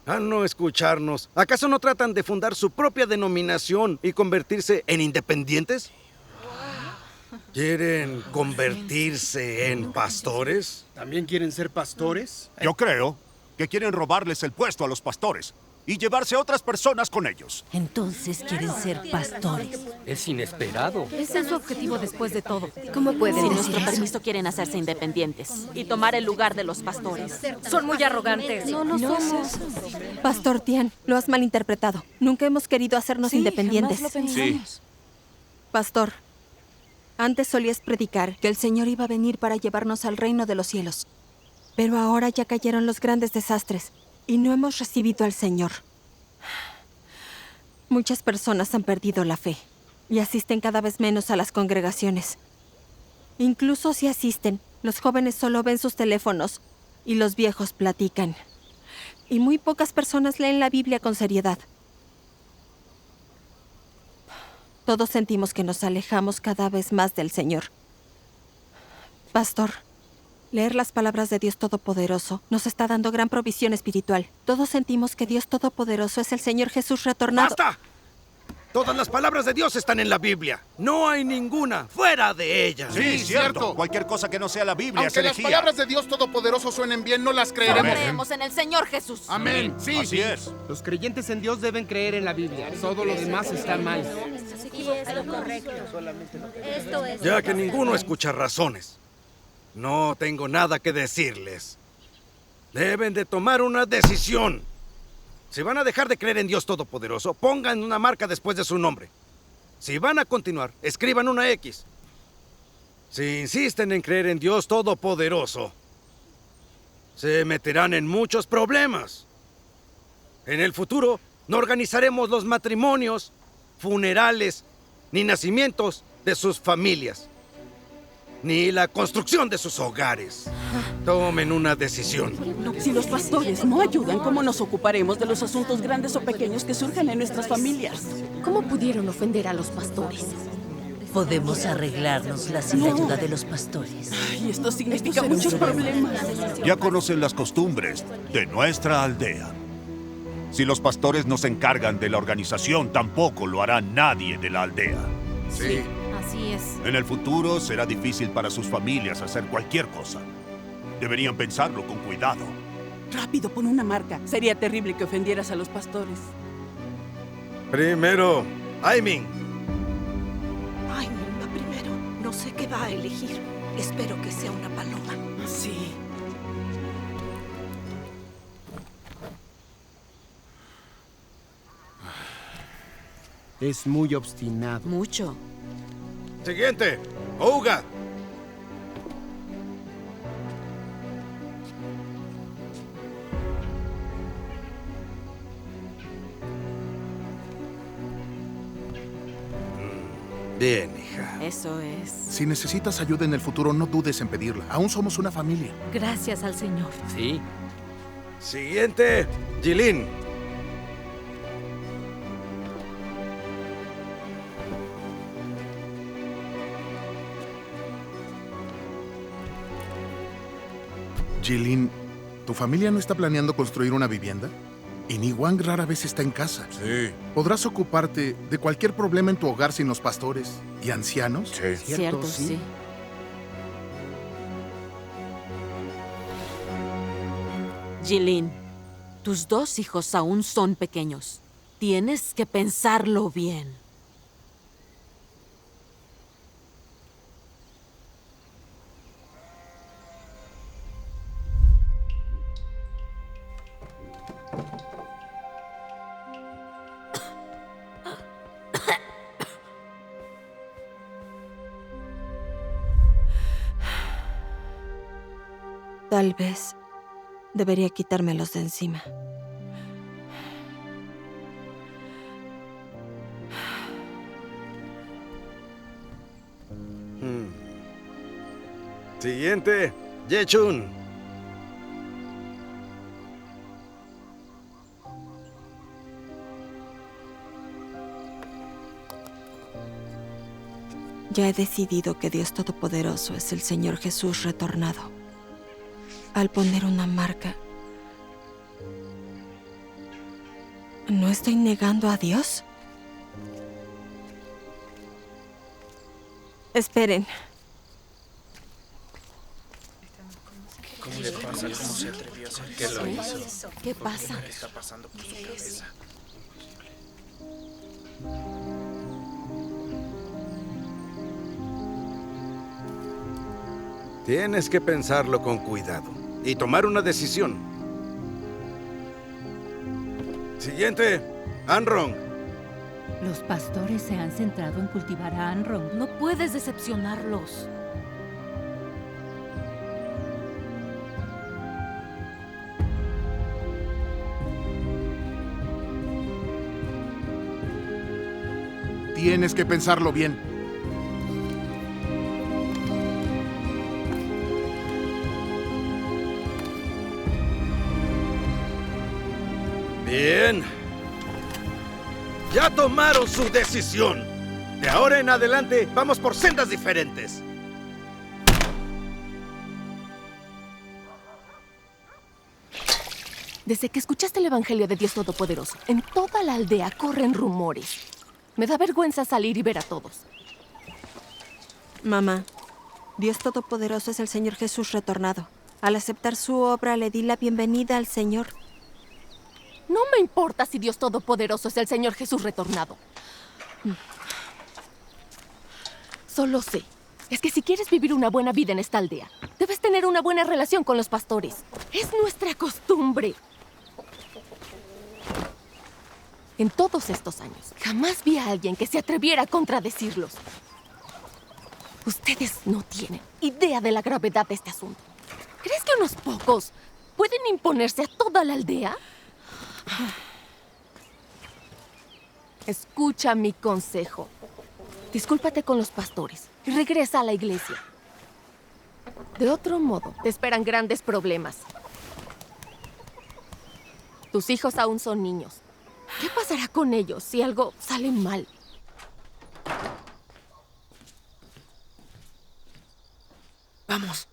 S8: A no escucharnos, ¿acaso no tratan de fundar su propia denominación y convertirse en independientes? ¿Quieren convertirse en pastores?
S16: ¿También quieren ser pastores? Yo creo que quieren robarles el puesto a los pastores y llevarse a otras personas con ellos.
S18: Entonces quieren ser pastores.
S3: Es inesperado.
S14: Ese es su objetivo después de todo.
S5: ¿Cómo pueden
S14: Sin
S5: decir
S14: nuestro
S5: eso?
S14: permiso quieren hacerse independientes y tomar el lugar de los pastores. Son muy arrogantes.
S1: No somos. Pastor Tian, lo has malinterpretado. Nunca hemos querido hacernos independientes.
S14: Jamás lo pensamos.
S1: Pastor, antes solías predicar que el Señor iba a venir para llevarnos al reino de los cielos. Pero ahora ya cayeron los grandes desastres y no hemos recibido al Señor. Muchas personas han perdido la fe y asisten cada vez menos a las congregaciones. Incluso si asisten, Los jóvenes solo ven sus teléfonos y los viejos platican. Y muy pocas personas leen la Biblia con seriedad. Todos sentimos que nos alejamos cada vez más del Señor. Pastor, leer las palabras de Dios Todopoderoso nos está dando gran provisión espiritual. Todos sentimos que Dios Todopoderoso es el Señor Jesús retornado.
S8: ¡Basta! Todas las palabras de Dios están en la Biblia. No hay ninguna fuera de ella.
S16: Sí, cierto. Cualquier cosa que no sea la Biblia es
S19: Aunque las
S16: herejía.
S19: palabras de Dios Todopoderoso suenen bien, no las
S14: Pero
S19: creeremos.
S14: creemos en el Señor Jesús.
S19: Amén. Sí.
S16: Así es.
S20: Los creyentes en Dios deben creer en la Biblia. Todo lo demás está mal.
S8: Ya que ninguno escucha razones, no tengo nada que decirles. Deben de tomar una decisión. Si van a dejar de creer en Dios Todopoderoso, pongan una marca después de su nombre. Si van a continuar, escriban una X. Si insisten en creer en Dios Todopoderoso, se meterán en muchos problemas. En el futuro, no organizaremos los matrimonios, funerales, ni nacimientos de sus familias, ni la construcción de sus hogares. Tomen una decisión.
S4: Si los pastores no ayudan, ¿cómo nos ocuparemos de los asuntos grandes o pequeños que surjan en nuestras familias?
S21: ¿Cómo pudieron ofender a los pastores?
S18: Podemos arreglárnosla sin la ayuda de los pastores.
S4: Y esto significa muchos problemas.
S16: Ya conocen las costumbres de nuestra aldea. Si los pastores no se encargan de la organización, tampoco lo hará nadie de la aldea.
S21: Sí, así es.
S16: En el futuro será difícil para sus familias hacer cualquier cosa. Deberían pensarlo con cuidado.
S4: Rápido, pon una marca. Sería terrible que ofendieras a los pastores.
S8: Primero, Aimin.
S22: Ay, va primero. No sé qué va a elegir. Espero que sea una paloma.
S4: Sí.
S20: Es muy obstinado.
S14: Mucho.
S8: Siguiente, Ouga. Bien, hija.
S14: Eso es.
S19: Si necesitas ayuda en el futuro, no dudes en pedirla. Aún somos una familia.
S14: Gracias al Señor.
S20: Sí.
S8: Siguiente, Jilin.
S19: Jilin, ¿tu familia no está planeando construir una vivienda? Y Niwang rara vez está en casa.
S16: Sí.
S19: ¿Podrás ocuparte de cualquier problema en tu hogar sin los pastores y ancianos?
S16: Sí.
S14: Cierto, sí. Jilin, tus dos hijos aún son pequeños. Tienes que pensarlo bien.
S1: Tal vez debería quitármelos de encima.
S8: Siguiente, Yechun.
S1: Ya he decidido que Dios Todopoderoso es el Señor Jesús retornado. Al poner una marca, ¿no estoy negando a Dios? Esperen.
S20: ¿Cómo le pasa? ¿Cómo se atrevió a hacer eso? ¿Qué lo hizo?
S14: ¿Qué pasa?
S20: ¿Qué está pasando por su cabeza?
S8: Tienes que pensarlo con cuidado y tomar una decisión. Siguiente, Anrong.
S18: Los pastores se han centrado en cultivar a Anrong.
S14: No puedes decepcionarlos.
S19: Tienes que pensarlo bien.
S8: Bien. Ya tomaron su decisión. De ahora en adelante vamos por sendas diferentes.
S21: Desde que escuchaste el Evangelio de Dios Todopoderoso, en toda la aldea corren rumores. Me da vergüenza salir y ver a todos.
S1: Mamá, Dios Todopoderoso es el Señor Jesús retornado. Al aceptar su obra, le di la bienvenida al Señor.
S21: No me importa si Dios Todopoderoso es el Señor Jesús retornado. Solo sé, es que si quieres vivir una buena vida en esta aldea, debes tener una buena relación con los pastores. Es nuestra costumbre. En todos estos años, jamás vi a alguien que se atreviera a contradecirlos. Ustedes no tienen idea de la gravedad de este asunto. ¿Crees que unos pocos pueden imponerse a toda la aldea? Escucha mi consejo. Discúlpate con los pastores y regresa a la iglesia. De otro modo, te esperan grandes problemas. Tus hijos aún son niños. ¿Qué pasará con ellos si algo sale mal?
S17: Vamos.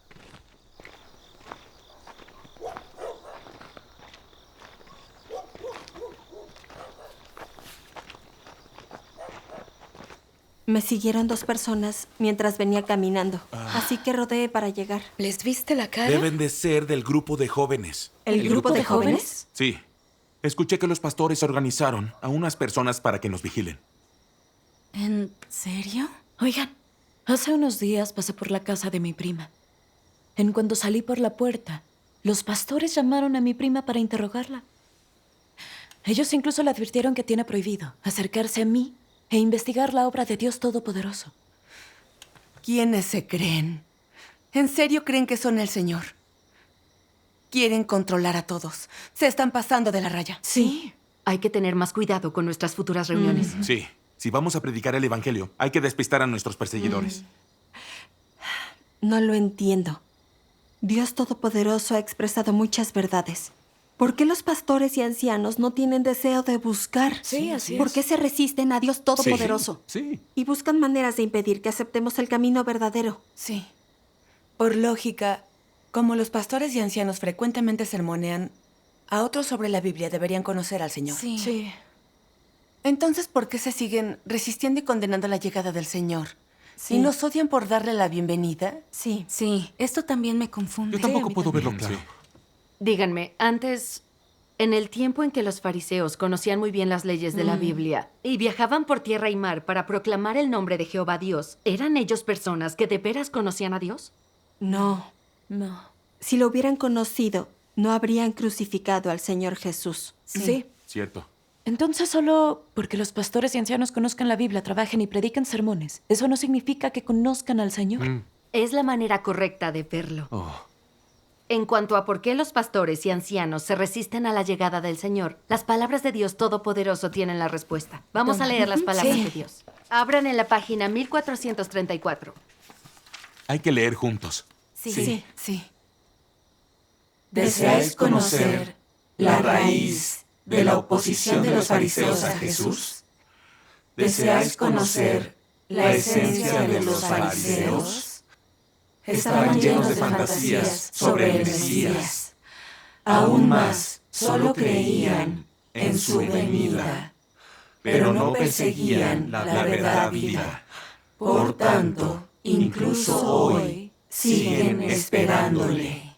S1: Me siguieron 2 personas mientras venía caminando, así que rodeé para llegar.
S7: ¿Les viste la cara?
S6: Deben de ser del grupo de jóvenes.
S1: ¿El grupo de jóvenes?
S6: Sí. Escuché que los pastores organizaron a unas personas para que nos vigilen.
S7: ¿En serio? Oigan, hace unos días pasé por la casa de mi prima. En cuanto salí por la puerta, los pastores llamaron a mi prima para interrogarla. Ellos incluso le advirtieron que tiene prohibido acercarse a mí e investigar la obra de Dios Todopoderoso.
S11: ¿Quiénes se creen? ¿En serio creen que son el Señor? Quieren controlar a todos. Se están pasando de la raya.
S5: Sí. Hay que tener más cuidado con nuestras futuras reuniones.
S6: Sí. Si vamos a predicar el Evangelio, hay que despistar a nuestros perseguidores.
S1: No lo entiendo. Dios Todopoderoso ha expresado muchas verdades. ¿Por qué los pastores y ancianos no tienen deseo de buscar?
S7: Sí, así es.
S1: ¿Por qué se resisten a Dios Todopoderoso?
S6: Sí.
S1: Y buscan maneras de impedir que aceptemos el camino verdadero.
S11: Sí. Por lógica, como los pastores y ancianos frecuentemente sermonean a otros sobre la Biblia, deberían conocer al Señor.
S7: Sí.
S11: Entonces, ¿por qué se siguen resistiendo y condenando la llegada del Señor?
S1: Sí.
S11: ¿Y nos odian por darle la bienvenida?
S1: Sí.
S7: Sí, esto también me confunde.
S6: Yo tampoco puedo verlo claro.
S5: Díganme, antes, en el tiempo en que los fariseos conocían muy bien las leyes de la Biblia y viajaban por tierra y mar para proclamar el nombre de Jehová Dios, ¿eran ellos personas que de veras conocían a Dios?
S1: No. Si lo hubieran conocido, no habrían crucificado al Señor Jesús.
S7: Sí.
S6: Cierto.
S7: Entonces, solo porque los pastores y ancianos conozcan la Biblia, trabajen y prediquen sermones, eso no significa que conozcan al Señor.
S5: Es la manera correcta de verlo. En cuanto a por qué los pastores y ancianos se resisten a la llegada del Señor, las palabras de Dios Todopoderoso tienen la respuesta. Vamos a leer las palabras de Dios. Abran en la página 1434.
S6: Hay que leer juntos.
S1: Sí.
S9: ¿Deseáis conocer la raíz de la oposición de los fariseos a Jesús? ¿Deseáis conocer la esencia de los fariseos? Estaban llenos de fantasías sobre el Mesías. Aún más, solo creían en su venida, pero no perseguían la verdad viva. Por tanto, incluso hoy siguen esperándole,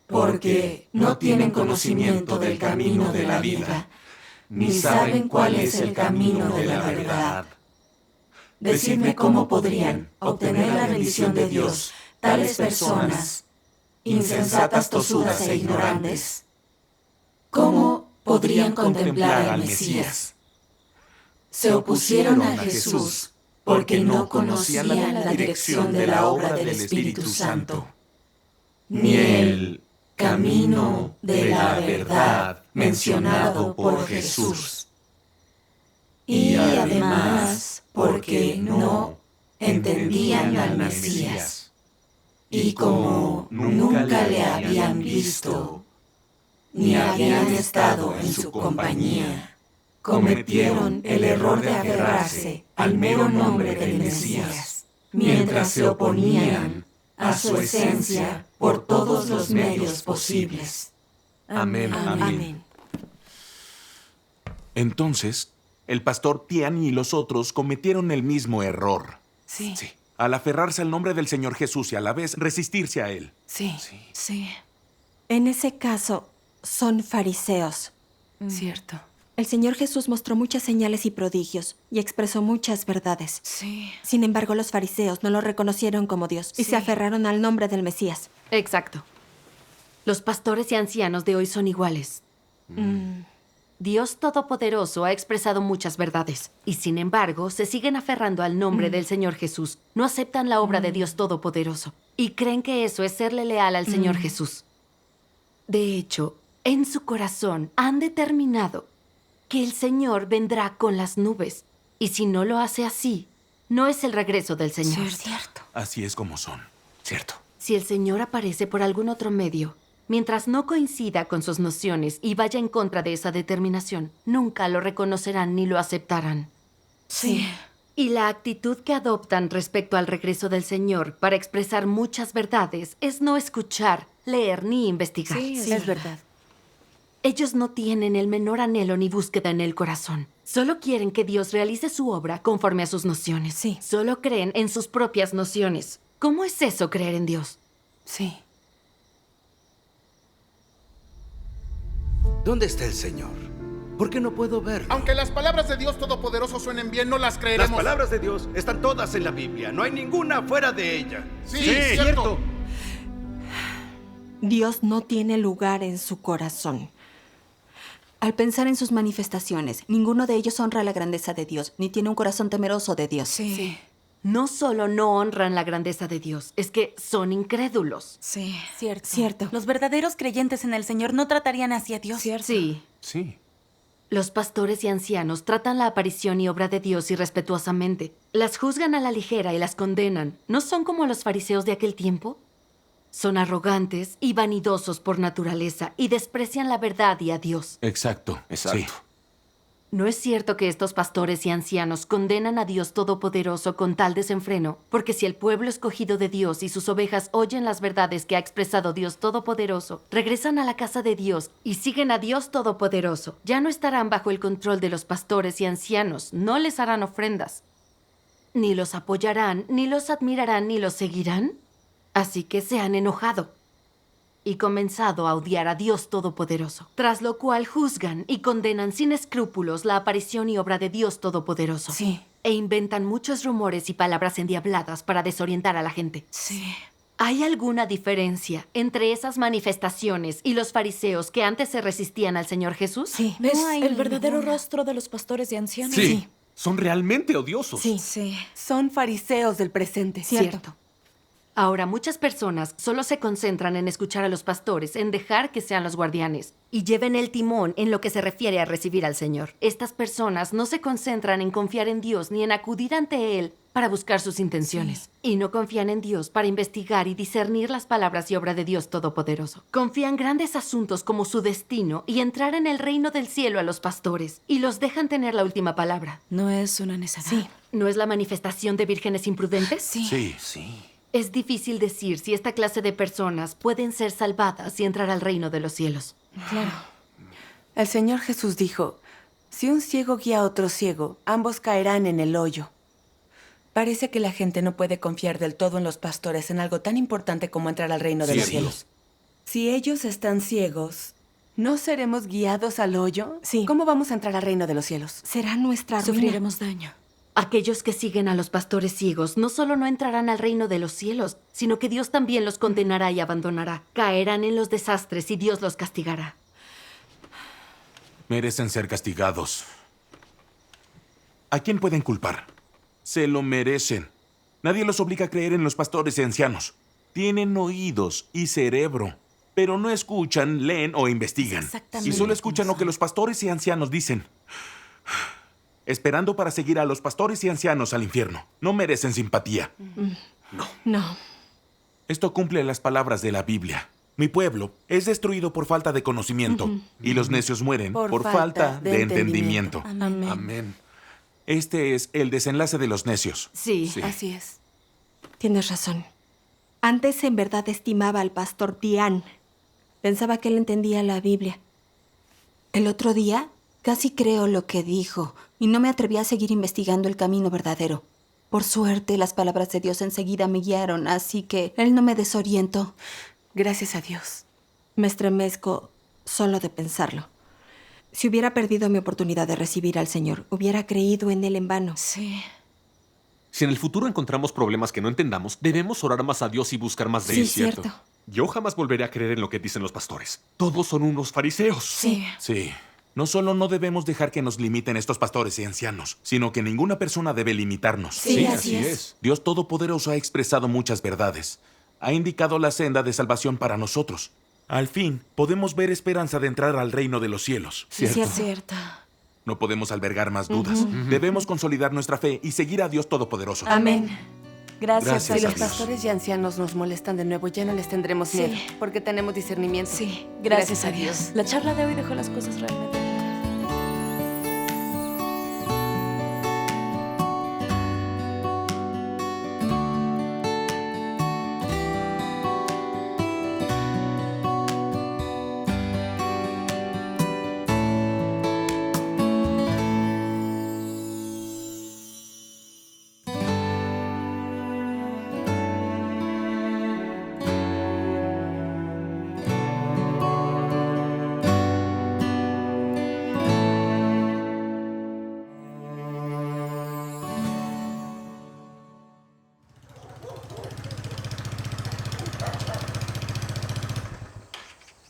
S9: porque no tienen conocimiento del camino de la vida, ni saben cuál es el camino de la verdad. Decidme cómo podrían obtener la bendición de Dios tales personas, insensatas, tosudas e ignorantes. ¿Cómo podrían contemplar al Mesías? Se opusieron a Jesús porque no conocían la dirección de la obra del Espíritu Santo, ni el camino de la verdad mencionado por Jesús. Y además, porque no entendían al Mesías. Y como nunca le habían visto, ni habían estado en su compañía, cometieron el error de aferrarse al mero nombre del Mesías, mientras se oponían a su esencia por todos los medios posibles.
S6: Amén.
S1: Amén.
S6: Entonces, el pastor Tian y los otros cometieron el mismo error.
S1: Sí.
S6: Al aferrarse al nombre del Señor Jesús y a la vez resistirse a Él.
S1: Sí. En ese caso, son fariseos.
S7: Cierto.
S1: El Señor Jesús mostró muchas señales y prodigios y expresó muchas verdades.
S7: Sí.
S1: Sin embargo, los fariseos no lo reconocieron como Dios y se aferraron al nombre del Mesías.
S5: Exacto. Los pastores y ancianos de hoy son iguales. Dios Todopoderoso ha expresado muchas verdades y, sin embargo, se siguen aferrando al nombre del Señor Jesús. No aceptan la obra de Dios Todopoderoso y creen que eso es serle leal al Señor Jesús. De hecho, en su corazón han determinado que el Señor vendrá con las nubes y si no lo hace así, no es el regreso del Señor.
S7: Cierto.
S6: Así es como son. Cierto.
S5: Si el Señor aparece por algún otro medio, mientras no coincida con sus nociones y vaya en contra de esa determinación, nunca lo reconocerán ni lo aceptarán.
S7: Sí.
S5: Y la actitud que adoptan respecto al regreso del Señor para expresar muchas verdades es no escuchar, leer ni investigar.
S1: Sí, es verdad.
S5: Ellos no tienen el menor anhelo ni búsqueda en el corazón. Solo quieren que Dios realice su obra conforme a sus nociones.
S1: Sí.
S5: Solo creen en sus propias nociones. ¿Cómo es eso, creer en Dios?
S1: Sí.
S8: ¿Dónde está el Señor? ¿Por qué no puedo verlo?
S19: Aunque las palabras de Dios Todopoderoso suenen bien, no las creeremos.
S8: Las palabras de Dios están todas en la Biblia. No hay ninguna fuera de ella.
S19: Sí, cierto.
S1: Dios no tiene lugar en su corazón.
S10: Al pensar en sus manifestaciones, ninguno de ellos honra la grandeza de Dios, ni tiene un corazón temeroso de Dios.
S7: Sí.
S5: No solo no honran la grandeza de Dios, es que son incrédulos.
S7: Sí.
S10: Cierto. Los verdaderos creyentes en el Señor no tratarían así a Dios.
S5: Sí. Los pastores y ancianos tratan la aparición y obra de Dios irrespetuosamente. Las juzgan a la ligera y las condenan. ¿No son como los fariseos de aquel tiempo? Son arrogantes y vanidosos por naturaleza y desprecian la verdad y a Dios.
S6: Exacto. Sí.
S5: ¿No es cierto que estos pastores y ancianos condenan a Dios Todopoderoso con tal desenfreno? Porque si el pueblo escogido de Dios y sus ovejas oyen las verdades que ha expresado Dios Todopoderoso, regresan a la casa de Dios y siguen a Dios Todopoderoso, ya no estarán bajo el control de los pastores y ancianos, no les harán ofrendas. Ni los apoyarán, ni los admirarán, ni los seguirán. Así que se han enojado y comenzado a odiar a Dios Todopoderoso, tras lo cual juzgan y condenan sin escrúpulos la aparición y obra de Dios Todopoderoso.
S1: Sí.
S5: E inventan muchos rumores y palabras endiabladas para desorientar a la gente.
S7: Sí.
S5: ¿Hay alguna diferencia entre esas manifestaciones y los fariseos que antes se resistían al Señor Jesús?
S1: Sí.
S7: ¿Ves
S10: No hay
S7: el verdadero
S10: ninguna.
S7: rostro de los pastores y ancianos?
S3: Sí. Son realmente odiosos.
S1: Sí.
S11: Son fariseos del presente.
S5: Cierto. Ahora, muchas personas solo se concentran en escuchar a los pastores, en dejar que sean los guardianes y lleven el timón en lo que se refiere a recibir al Señor. Estas personas no se concentran en confiar en Dios ni en acudir ante Él para buscar sus intenciones. Y no confían en Dios para investigar y discernir las palabras y obra de Dios Todopoderoso. Confían grandes asuntos como su destino y entrar en el reino del cielo a los pastores y los dejan tener la última palabra.
S7: No es una necedad.
S1: Sí.
S5: ¿No es la manifestación de vírgenes imprudentes?
S6: Sí.
S5: Es difícil decir si esta clase de personas pueden ser salvadas y entrar al reino de los cielos.
S11: Claro. El Señor Jesús dijo, si un ciego guía a otro ciego, ambos caerán en el hoyo. Parece que la gente no puede confiar del todo en los pastores en algo tan importante como entrar al reino de los cielos. Si ellos están ciegos, ¿no seremos guiados al hoyo?
S1: Sí.
S11: ¿Cómo vamos a entrar al reino de los cielos?
S1: Será nuestra ruina.
S7: Sufriremos daño.
S5: Aquellos que siguen a los pastores ciegos no solo no entrarán al reino de los cielos, sino que Dios también los condenará y abandonará. Caerán en los desastres y Dios los castigará.
S6: Merecen ser castigados. ¿A quién pueden culpar? Se lo merecen. Nadie los obliga a creer en los pastores y ancianos. Tienen oídos y cerebro, pero no escuchan, leen o investigan. Y solo escuchan lo que los pastores y ancianos dicen. Esperando para seguir a los pastores y ancianos al infierno. No merecen simpatía.
S1: No.
S6: Esto cumple las palabras de la Biblia. Mi pueblo es destruido por falta de conocimiento y los necios mueren por falta de entendimiento.
S1: Amén.
S6: Amén. Este es el desenlace de los necios.
S1: Sí, así es. Tienes razón. Antes en verdad estimaba al pastor Tian. Pensaba que él entendía la Biblia.
S10: El otro día casi creo lo que dijo y no me atreví a seguir investigando el camino verdadero. Por suerte, las palabras de Dios enseguida me guiaron, así que él no me desorientó.
S1: Gracias a Dios. Me estremezco solo de pensarlo. Si hubiera perdido mi oportunidad de recibir al Señor, hubiera creído en Él en vano.
S10: Sí.
S3: Si en el futuro encontramos problemas que no entendamos, debemos orar más a Dios y buscar más de Él.
S1: Sí, cierto.
S3: Yo jamás volveré a creer en lo que dicen los pastores. Todos son unos fariseos.
S1: Sí.
S6: Sí. No solo no debemos dejar que nos limiten estos pastores y ancianos, sino que ninguna persona debe limitarnos.
S1: Sí, así es.
S6: Dios Todopoderoso ha expresado muchas verdades. Ha indicado la senda de salvación para nosotros. Al fin, podemos ver esperanza de entrar al reino de los cielos.
S1: Sí, es cierto.
S6: No podemos albergar más dudas. Debemos consolidar nuestra fe y seguir a Dios Todopoderoso.
S1: Amén. Gracias
S21: Si los pastores y ancianos nos molestan de nuevo, ya no les tendremos miedo, porque tenemos discernimiento.
S1: Sí,
S7: Gracias a Dios. La charla de hoy dejó las cosas realmente.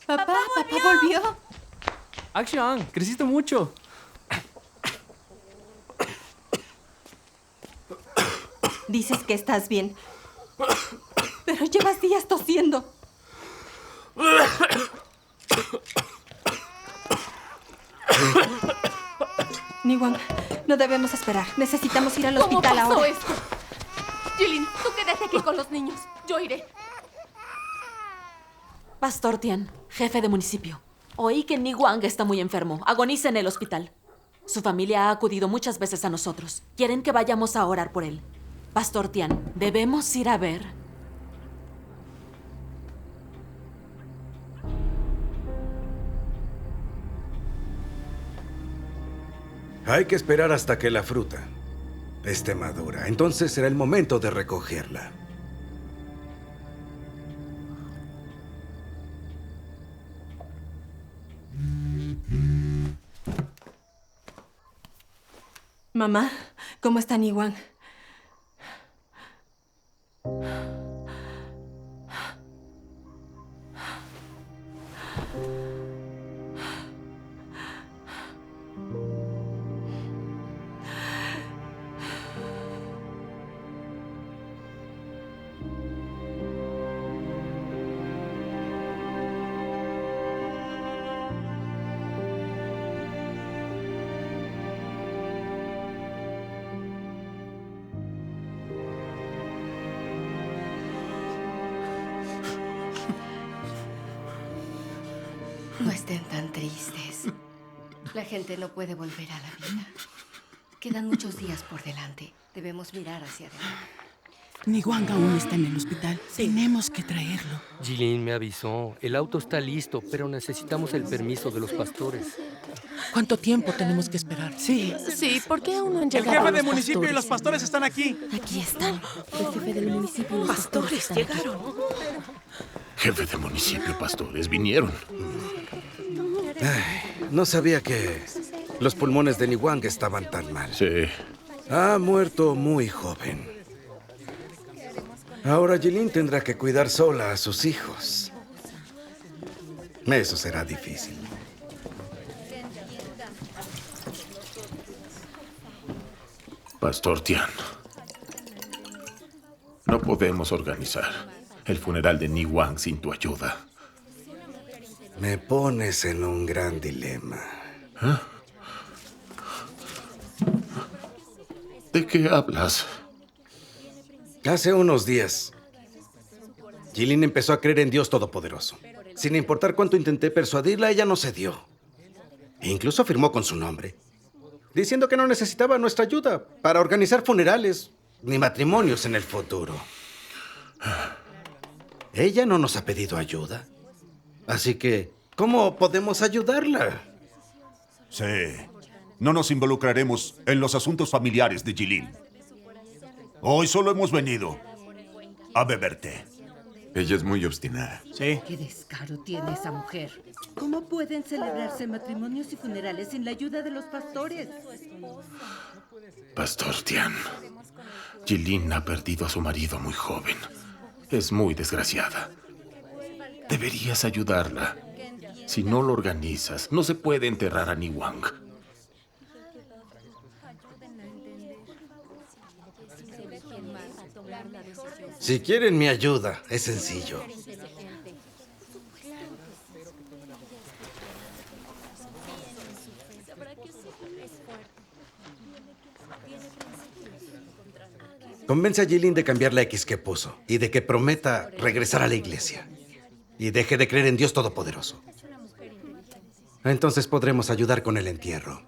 S1: Papá volvió.
S20: Action, creciste mucho.
S1: Dices que estás bien, pero llevas días tosiendo. Niwang, no debemos esperar. Necesitamos ir al hospital
S21: ¿Cómo pasó
S1: ahora.
S21: esto? Jilin, tú quédate aquí con los niños. Yo iré.
S7: Pastor Tian, jefe de municipio. Oí que Niwang está muy enfermo. Agoniza en el hospital. Su familia ha acudido muchas veces a nosotros. Quieren que vayamos a orar por él. Pastor Tian, debemos ir a ver.
S8: Hay que esperar hasta que la fruta esté madura. Entonces será el momento de recogerla.
S1: Mamá, ¿cómo está Niwang?
S13: No estén tan tristes. La gente no puede volver a la vida. Quedan muchos días por delante. Debemos mirar hacia adelante.
S4: Niwang aún está en el hospital. Tenemos que traerlo.
S15: Jilin me avisó. El auto está listo, pero necesitamos el permiso de los pastores.
S4: ¿Cuánto tiempo tenemos que esperar?
S21: Sí, ¿por qué aún no han
S20: El
S21: llegado
S20: jefe
S21: los
S20: de municipio
S21: pastores?
S20: y los pastores están aquí.
S21: Aquí están. El jefe del municipio y los
S22: Pastores llegaron.
S19: Jefe de municipio, pastores, vinieron.
S8: Ay, no sabía que los pulmones de Niwang estaban tan mal.
S19: Sí.
S8: Ha muerto muy joven. Ahora Jilin tendrá que cuidar sola a sus hijos. Eso será difícil.
S19: Pastor Tian, no podemos organizar el funeral de Niwang sin tu ayuda.
S8: Me pones en un gran dilema.
S19: ¿Eh? ¿De qué hablas?
S8: Hace unos días, Jilin empezó a creer en Dios Todopoderoso. Sin importar cuánto intenté persuadirla, ella no cedió. E incluso firmó con su nombre, diciendo que no necesitaba nuestra ayuda para organizar funerales ni matrimonios en el futuro. Ella no nos ha pedido ayuda. Así que, ¿cómo podemos ayudarla?
S16: Sí. No nos involucraremos en los asuntos familiares de Jilin. Hoy solo hemos venido a beber té.
S2: Ella es muy obstinada.
S16: Sí.
S12: Qué descaro tiene esa mujer. ¿Cómo pueden celebrarse matrimonios y funerales sin la ayuda de los pastores?
S2: Pastor Tian, Jilin ha perdido a su marido muy joven. Es muy desgraciada. Deberías ayudarla. Si no lo organizas, no se puede enterrar a Niwang.
S8: Si quieren mi ayuda, es sencillo. Convence a Jilin de cambiar la X que puso y de que prometa regresar a la iglesia. Y deje de creer en Dios Todopoderoso. Entonces podremos ayudar con el entierro.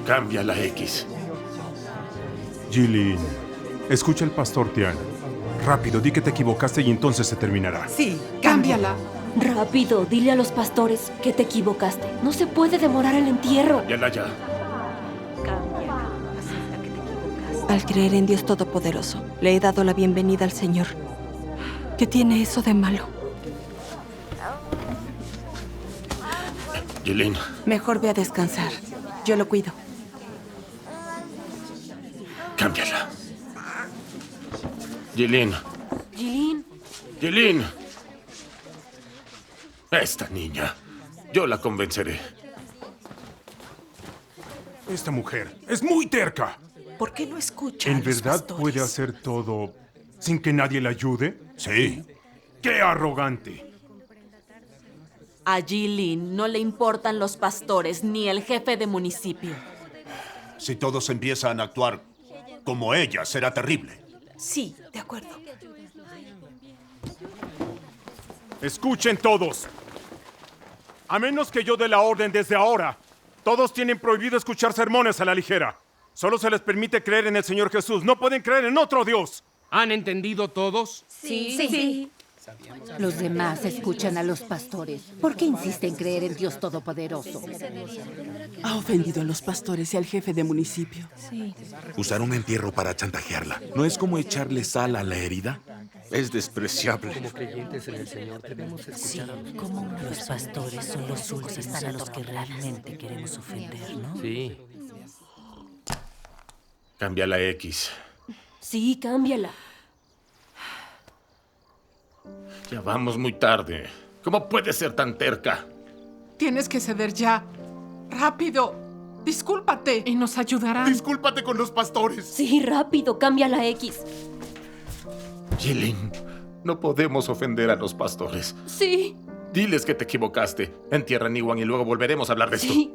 S2: Cambia la X.
S23: Jilin, escucha al pastor Tian. Rápido, di que te equivocaste y entonces se terminará.
S11: Sí, cámbiala.
S21: Rápido, dile a los pastores que te equivocaste. No se puede demorar el entierro.
S2: Ya.
S1: Al creer en Dios Todopoderoso, le he dado la bienvenida al Señor. ¿Qué tiene eso de malo?
S2: Jilin.
S11: Mejor ve a descansar. Yo lo cuido.
S2: Cámbiala. Jilin. Jilin. Esta niña. Yo la convenceré.
S23: Esta mujer es muy terca.
S22: ¿Por qué no escucha
S23: ¿En
S22: a los
S23: verdad
S22: pastores?
S23: puede hacer todo sin que nadie la ayude?
S16: Sí.
S23: ¡Qué arrogante!
S14: A Jilin no le importan los pastores ni el jefe de municipio.
S16: Si todos empiezan a actuar como ella, será terrible.
S22: Sí, de acuerdo.
S23: Escuchen todos. A menos que yo dé la orden desde ahora, todos tienen prohibido escuchar sermones a la ligera. Solo se les permite creer en el Señor Jesús. No pueden creer en otro Dios.
S15: ¿Han entendido todos?
S12: Sí. Los demás escuchan a los pastores. ¿Por qué insiste en creer en Dios Todopoderoso?
S4: Ha ofendido a los pastores y al jefe de municipio.
S6: Usar un entierro para chantajearla. ¿No es como echarle sal a la herida?
S2: Es despreciable.
S15: Como creyentes en el Señor debemos escuchar a los pastores.
S18: Los pastores son los únicos a los que realmente queremos ofender, ¿no?
S15: Sí.
S2: Cambia la X.
S21: Sí, cámbiala.
S2: Ya vamos muy tarde. ¿Cómo puedes ser tan terca?
S24: Tienes que ceder ya. ¡Rápido! Discúlpate y nos ayudarán.
S19: Discúlpate con los pastores.
S21: Sí, rápido, cambia la X.
S2: Jilin, no podemos ofender a los pastores.
S21: Sí.
S2: Diles que te equivocaste. Entierra a Niwang y luego volveremos a hablar de esto.
S21: Sí.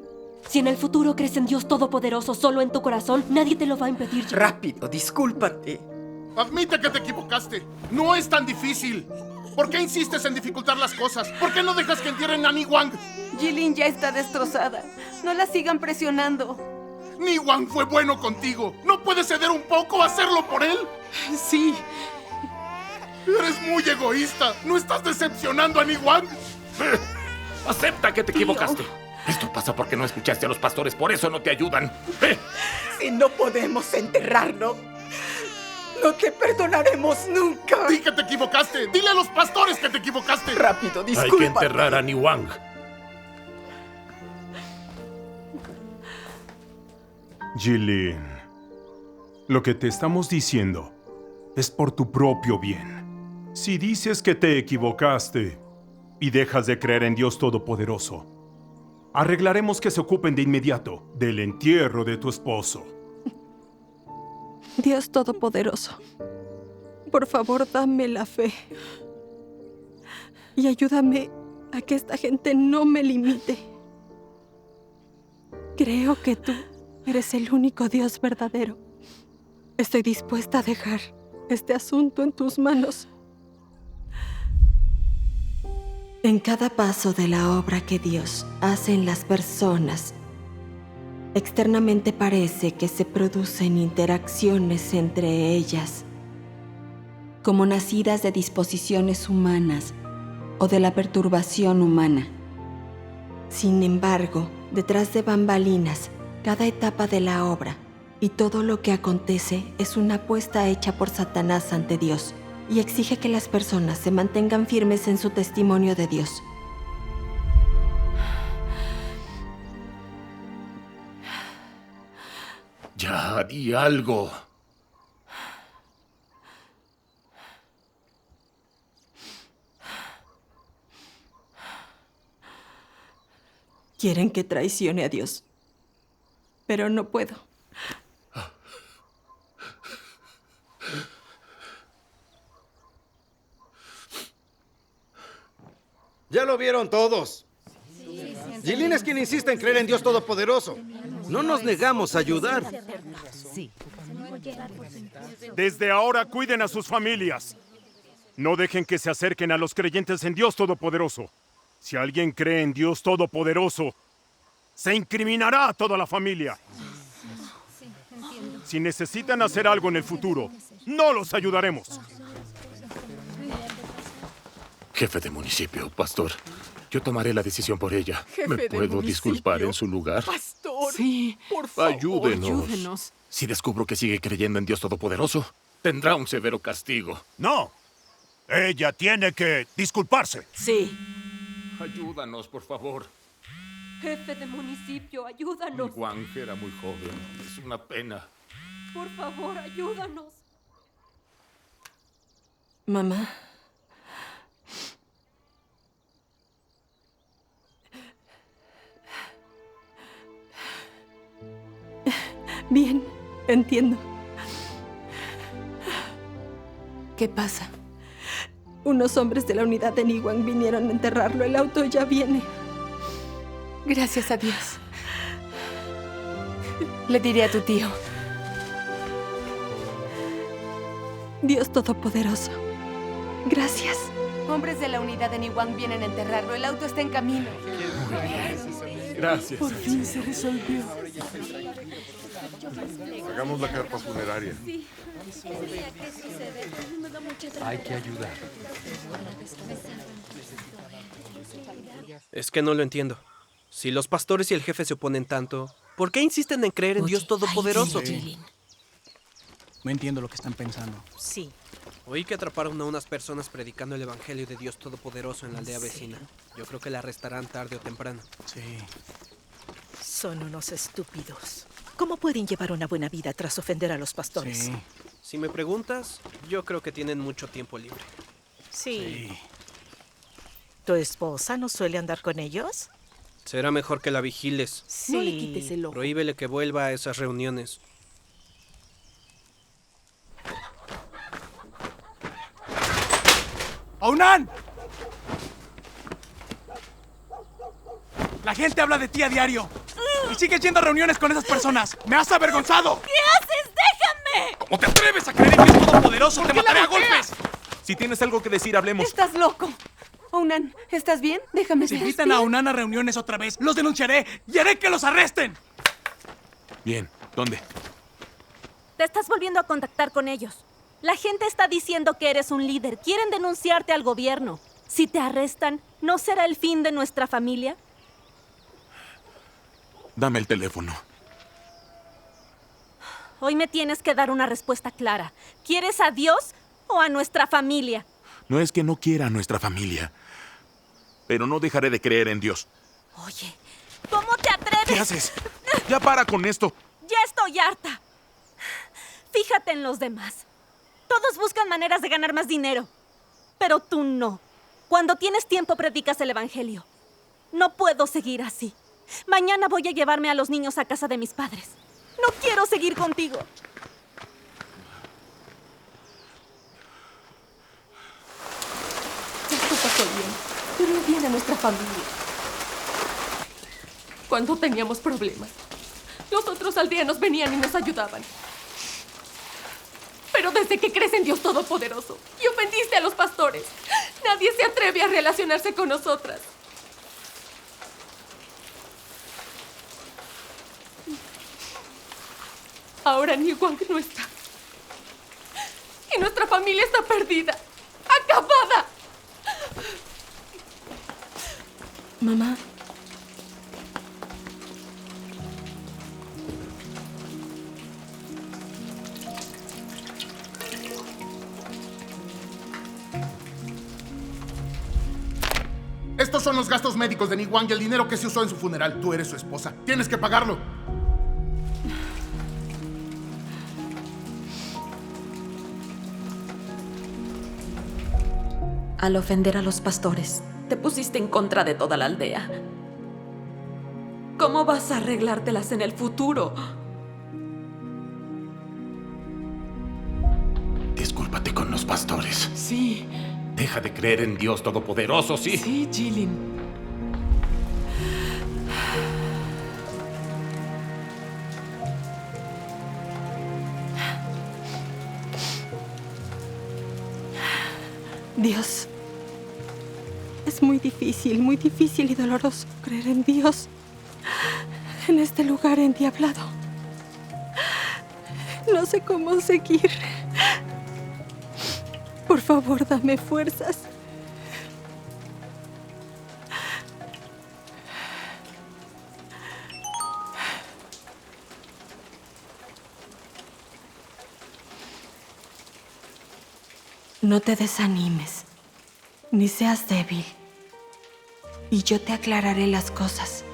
S21: Si en el futuro crees en Dios Todopoderoso solo en tu corazón, nadie te lo va a impedir.
S4: Rápido, discúlpate.
S19: Admite que te equivocaste. No es tan difícil. ¿Por qué insistes en dificultar las cosas? ¿Por qué no dejas que entierren a Niwang?
S11: Jilin ya está destrozada. No la sigan presionando.
S19: Niwang fue bueno contigo. ¿No puedes ceder un poco a hacerlo por él?
S24: Sí.
S19: Eres muy egoísta. ¿No estás decepcionando a Niwang?
S2: Acepta que te equivocaste. Esto pasa porque no escuchaste a los pastores, por eso no te ayudan.
S22: Si no podemos enterrarlo, no te perdonaremos nunca.
S19: Di que te equivocaste. Dile a los pastores que te equivocaste.
S22: Rápido, disculpa.
S2: Hay que enterrar a Niwang.
S23: Jilin, lo que te estamos diciendo es por tu propio bien. Si dices que te equivocaste y dejas de creer en Dios Todopoderoso, arreglaremos que se ocupen de inmediato del entierro de tu esposo.
S1: Dios Todopoderoso, por favor, dame la fe. Y ayúdame a que esta gente no me limite. Creo que tú eres el único Dios verdadero. Estoy dispuesta a dejar este asunto en tus manos. En cada paso de la obra que Dios hace en las personas, externamente parece que se producen interacciones entre ellas, como nacidas de disposiciones humanas o de la perturbación humana. Sin embargo, detrás de bambalinas, cada etapa de la obra y todo lo que acontece es una apuesta hecha por Satanás ante Dios y exige que las personas se mantengan firmes en su testimonio de Dios.
S2: Ya, di algo.
S1: Quieren que traicione a Dios, pero no puedo.
S8: Ya lo vieron todos. Jilin es quien insiste en creer en Dios Todopoderoso. No nos negamos a ayudar.
S23: Desde ahora cuiden a sus familias. No dejen que se acerquen a los creyentes en Dios Todopoderoso. Si alguien cree en Dios Todopoderoso, se incriminará a toda la familia. Si necesitan hacer algo en el futuro, no los ayudaremos.
S2: Jefe de municipio, pastor, yo tomaré la decisión por ella.
S4: Jefe
S2: ¿Me
S4: de
S2: puedo
S4: municipio.
S2: disculpar en su lugar?
S4: Pastor, sí, por favor,
S2: Ayúdenos. Si descubro que sigue creyendo en Dios Todopoderoso, tendrá un severo castigo.
S16: No. Ella tiene que disculparse.
S14: Sí.
S2: Ayúdanos, por favor.
S21: Jefe de municipio, ayúdanos.
S2: Wang era muy joven. Es una pena.
S21: Por favor, ayúdanos.
S1: Mamá. Bien, entiendo. ¿Qué pasa? Unos hombres de la unidad de Niwang vinieron a enterrarlo. El auto ya viene.
S21: Gracias a Dios. Le diré a tu tío.
S1: Dios Todopoderoso, gracias.
S11: Hombres de la unidad de Niwang vienen a enterrarlo. El auto está en camino.
S2: Gracias.
S4: Por fin se resolvió.
S5: Hagamos la carpa funeraria.
S13: Sí. Ese día, ¿qué sucede? Me da mucha
S15: Hay que ayudar.
S20: Es que no lo entiendo. Si los pastores y el jefe se oponen tanto, ¿por qué insisten en creer en Dios Todopoderoso?
S9: No entiendo lo que están pensando.
S14: Sí.
S20: Oí que atraparon a unas personas predicando el evangelio de Dios Todopoderoso en la aldea vecina. Yo creo que la arrestarán tarde o temprano.
S9: Sí.
S10: Son unos estúpidos. ¿Cómo pueden llevar una buena vida tras ofender a los pastores?
S20: Sí. Si me preguntas, yo creo que tienen mucho tiempo libre.
S10: Sí. ¿Tu esposa no suele andar con ellos?
S20: Será mejor que la vigiles.
S10: Sí. No le quites el ojo.
S20: Prohíbele que vuelva a esas reuniones.
S9: ¡Aunan! La gente habla de ti a diario. Y sigues yendo a reuniones con esas personas. ¡Me has avergonzado!
S21: ¿Qué haces? ¡Déjame!
S9: ¿Cómo te atreves a creer en Dios Todopoderoso? ¡Te mataré a golpes!
S3: Si tienes algo que decir, hablemos.
S11: Estás loco. Aunan, ¿estás bien? Déjame
S9: Si
S11: ser.
S9: invitan a Aunan a reuniones otra vez, los denunciaré y haré que los arresten.
S3: Bien, ¿dónde?
S17: Te estás volviendo a contactar con ellos. La gente está diciendo que eres un líder. Quieren denunciarte al gobierno. Si te arrestan, ¿no será el fin de nuestra familia?
S3: Dame el teléfono.
S17: Hoy me tienes que dar una respuesta clara. ¿Quieres a Dios o a nuestra familia?
S3: No es que no quiera a nuestra familia, pero no dejaré de creer en Dios.
S17: Oye, ¿cómo te atreves?
S3: ¿Qué haces? Ya para con esto.
S17: Ya estoy harta. Fíjate en los demás. Todos buscan maneras de ganar más dinero. Pero tú no. Cuando tienes tiempo predicas el evangelio. No puedo seguir así. Mañana voy a llevarme a los niños a casa de mis padres. No quiero seguir contigo.
S21: a nuestra familia. Cuando teníamos problemas, los otros aldeanos venían y nos ayudaban. Pero desde que crees en Dios Todopoderoso y ofendiste a los pastores, nadie se atreve a relacionarse con nosotras. Ahora Niwang no está. Y nuestra familia está perdida. ¡Acabada!
S1: Mamá.
S19: Estos son los gastos médicos de Niwang y el dinero que se usó en su funeral. Tú eres su esposa. Tienes que pagarlo.
S6: Al ofender a los pastores, te pusiste en contra de toda la aldea. ¿Cómo vas a arreglártelas en el futuro?
S2: Discúlpate con los pastores.
S24: Sí.
S2: Deja de creer en Dios Todopoderoso, ¿sí?
S24: Sí, Jilin.
S1: Dios. Es muy difícil y doloroso creer en Dios. En este lugar endiablado. No sé cómo seguir. Por favor, dame fuerzas. No te desanimes, ni seas débil. Y yo te aclararé las cosas.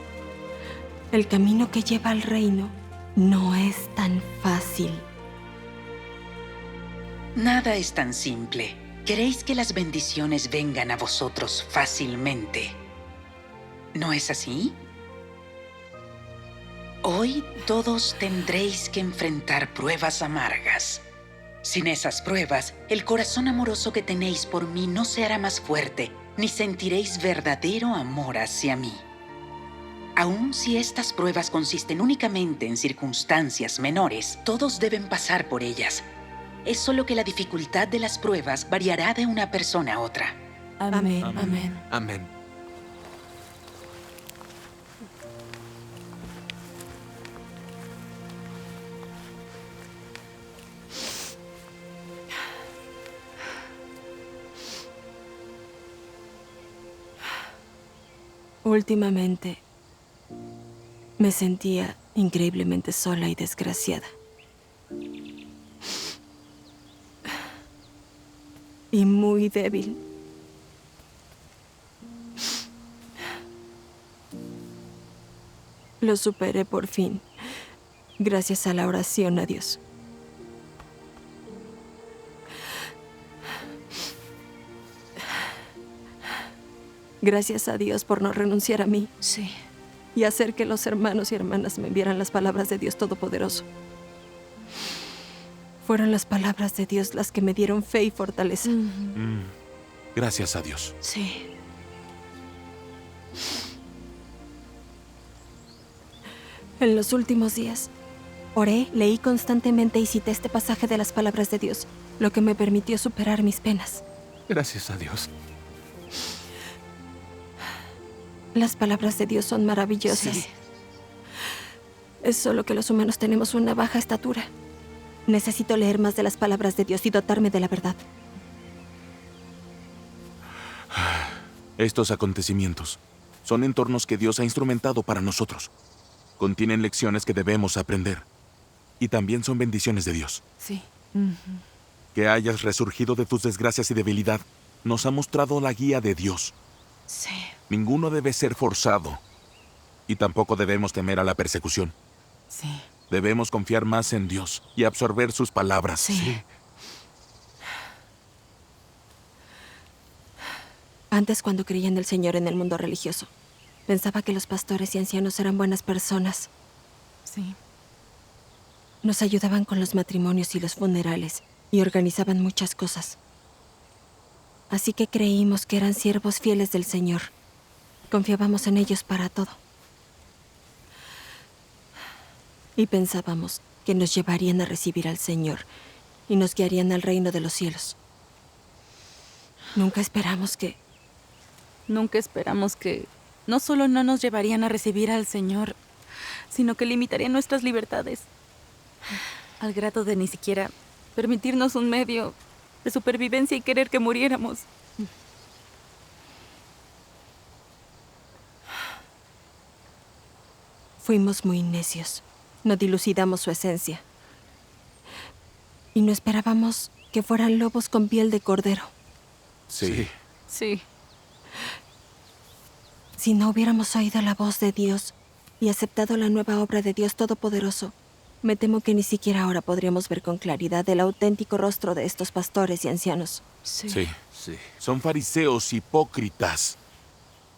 S1: El camino que lleva al reino no es tan fácil.
S7: Nada es tan simple. Queréis que las bendiciones vengan a vosotros fácilmente. ¿No es así? Hoy todos tendréis que enfrentar pruebas amargas. Sin esas pruebas, el corazón amoroso que tenéis por mí no se hará más fuerte, ni sentiréis verdadero amor hacia mí. Aun si estas pruebas consisten únicamente en circunstancias menores, todos deben pasar por ellas. Es solo que la dificultad de las pruebas variará de una persona a otra.
S1: Amén, amén.
S3: Amén.
S1: Últimamente me sentía increíblemente sola y desgraciada. Y muy débil. Lo superé por fin, gracias a la oración a Dios. Gracias a Dios por no renunciar a mí.
S21: Sí.
S1: Y hacer que los hermanos y hermanas me enviaran las palabras de Dios Todopoderoso. Fueron las palabras de Dios las que me dieron fe y fortaleza.
S3: Gracias a Dios.
S1: Sí. En los últimos días, oré, leí constantemente y cité este pasaje de las palabras de Dios, lo que me permitió superar mis penas.
S3: Gracias a Dios.
S1: Las palabras de Dios son maravillosas.
S21: Sí.
S1: Es solo que los humanos tenemos una baja estatura. Necesito leer más de las palabras de Dios y dotarme de la verdad.
S12: Estos acontecimientos son entornos que Dios ha instrumentado para nosotros. Contienen lecciones que debemos aprender. Y también son bendiciones de Dios.
S21: Sí.
S12: Que hayas resurgido de tus desgracias y debilidad nos ha mostrado la guía de Dios.
S21: Sí.
S12: Ninguno debe ser forzado. Y tampoco debemos temer a la persecución.
S21: Sí.
S12: Debemos confiar más en Dios y absorber sus palabras.
S21: Sí.
S1: Antes, cuando creía en el Señor en el mundo religioso, pensaba que los pastores y ancianos eran buenas personas.
S21: Sí.
S1: Nos ayudaban con los matrimonios y los funerales y organizaban muchas cosas. Así que creímos que eran siervos fieles del Señor. Confiábamos en ellos para todo. Y pensábamos que nos llevarían a recibir al Señor y nos guiarían al reino de los cielos. Nunca esperamos que
S8: no solo no nos llevarían a recibir al Señor, sino que limitarían nuestras libertades, al grado de ni siquiera permitirnos un medio de supervivencia y querer que muriéramos.
S1: Fuimos muy necios. No dilucidamos su esencia. Y no esperábamos que fueran lobos con piel de cordero.
S12: Sí.
S8: Sí.
S1: Si no hubiéramos oído la voz de Dios y aceptado la nueva obra de Dios Todopoderoso, me temo que ni siquiera ahora podríamos ver con claridad el auténtico rostro de estos pastores y ancianos.
S12: Sí. Son fariseos hipócritas.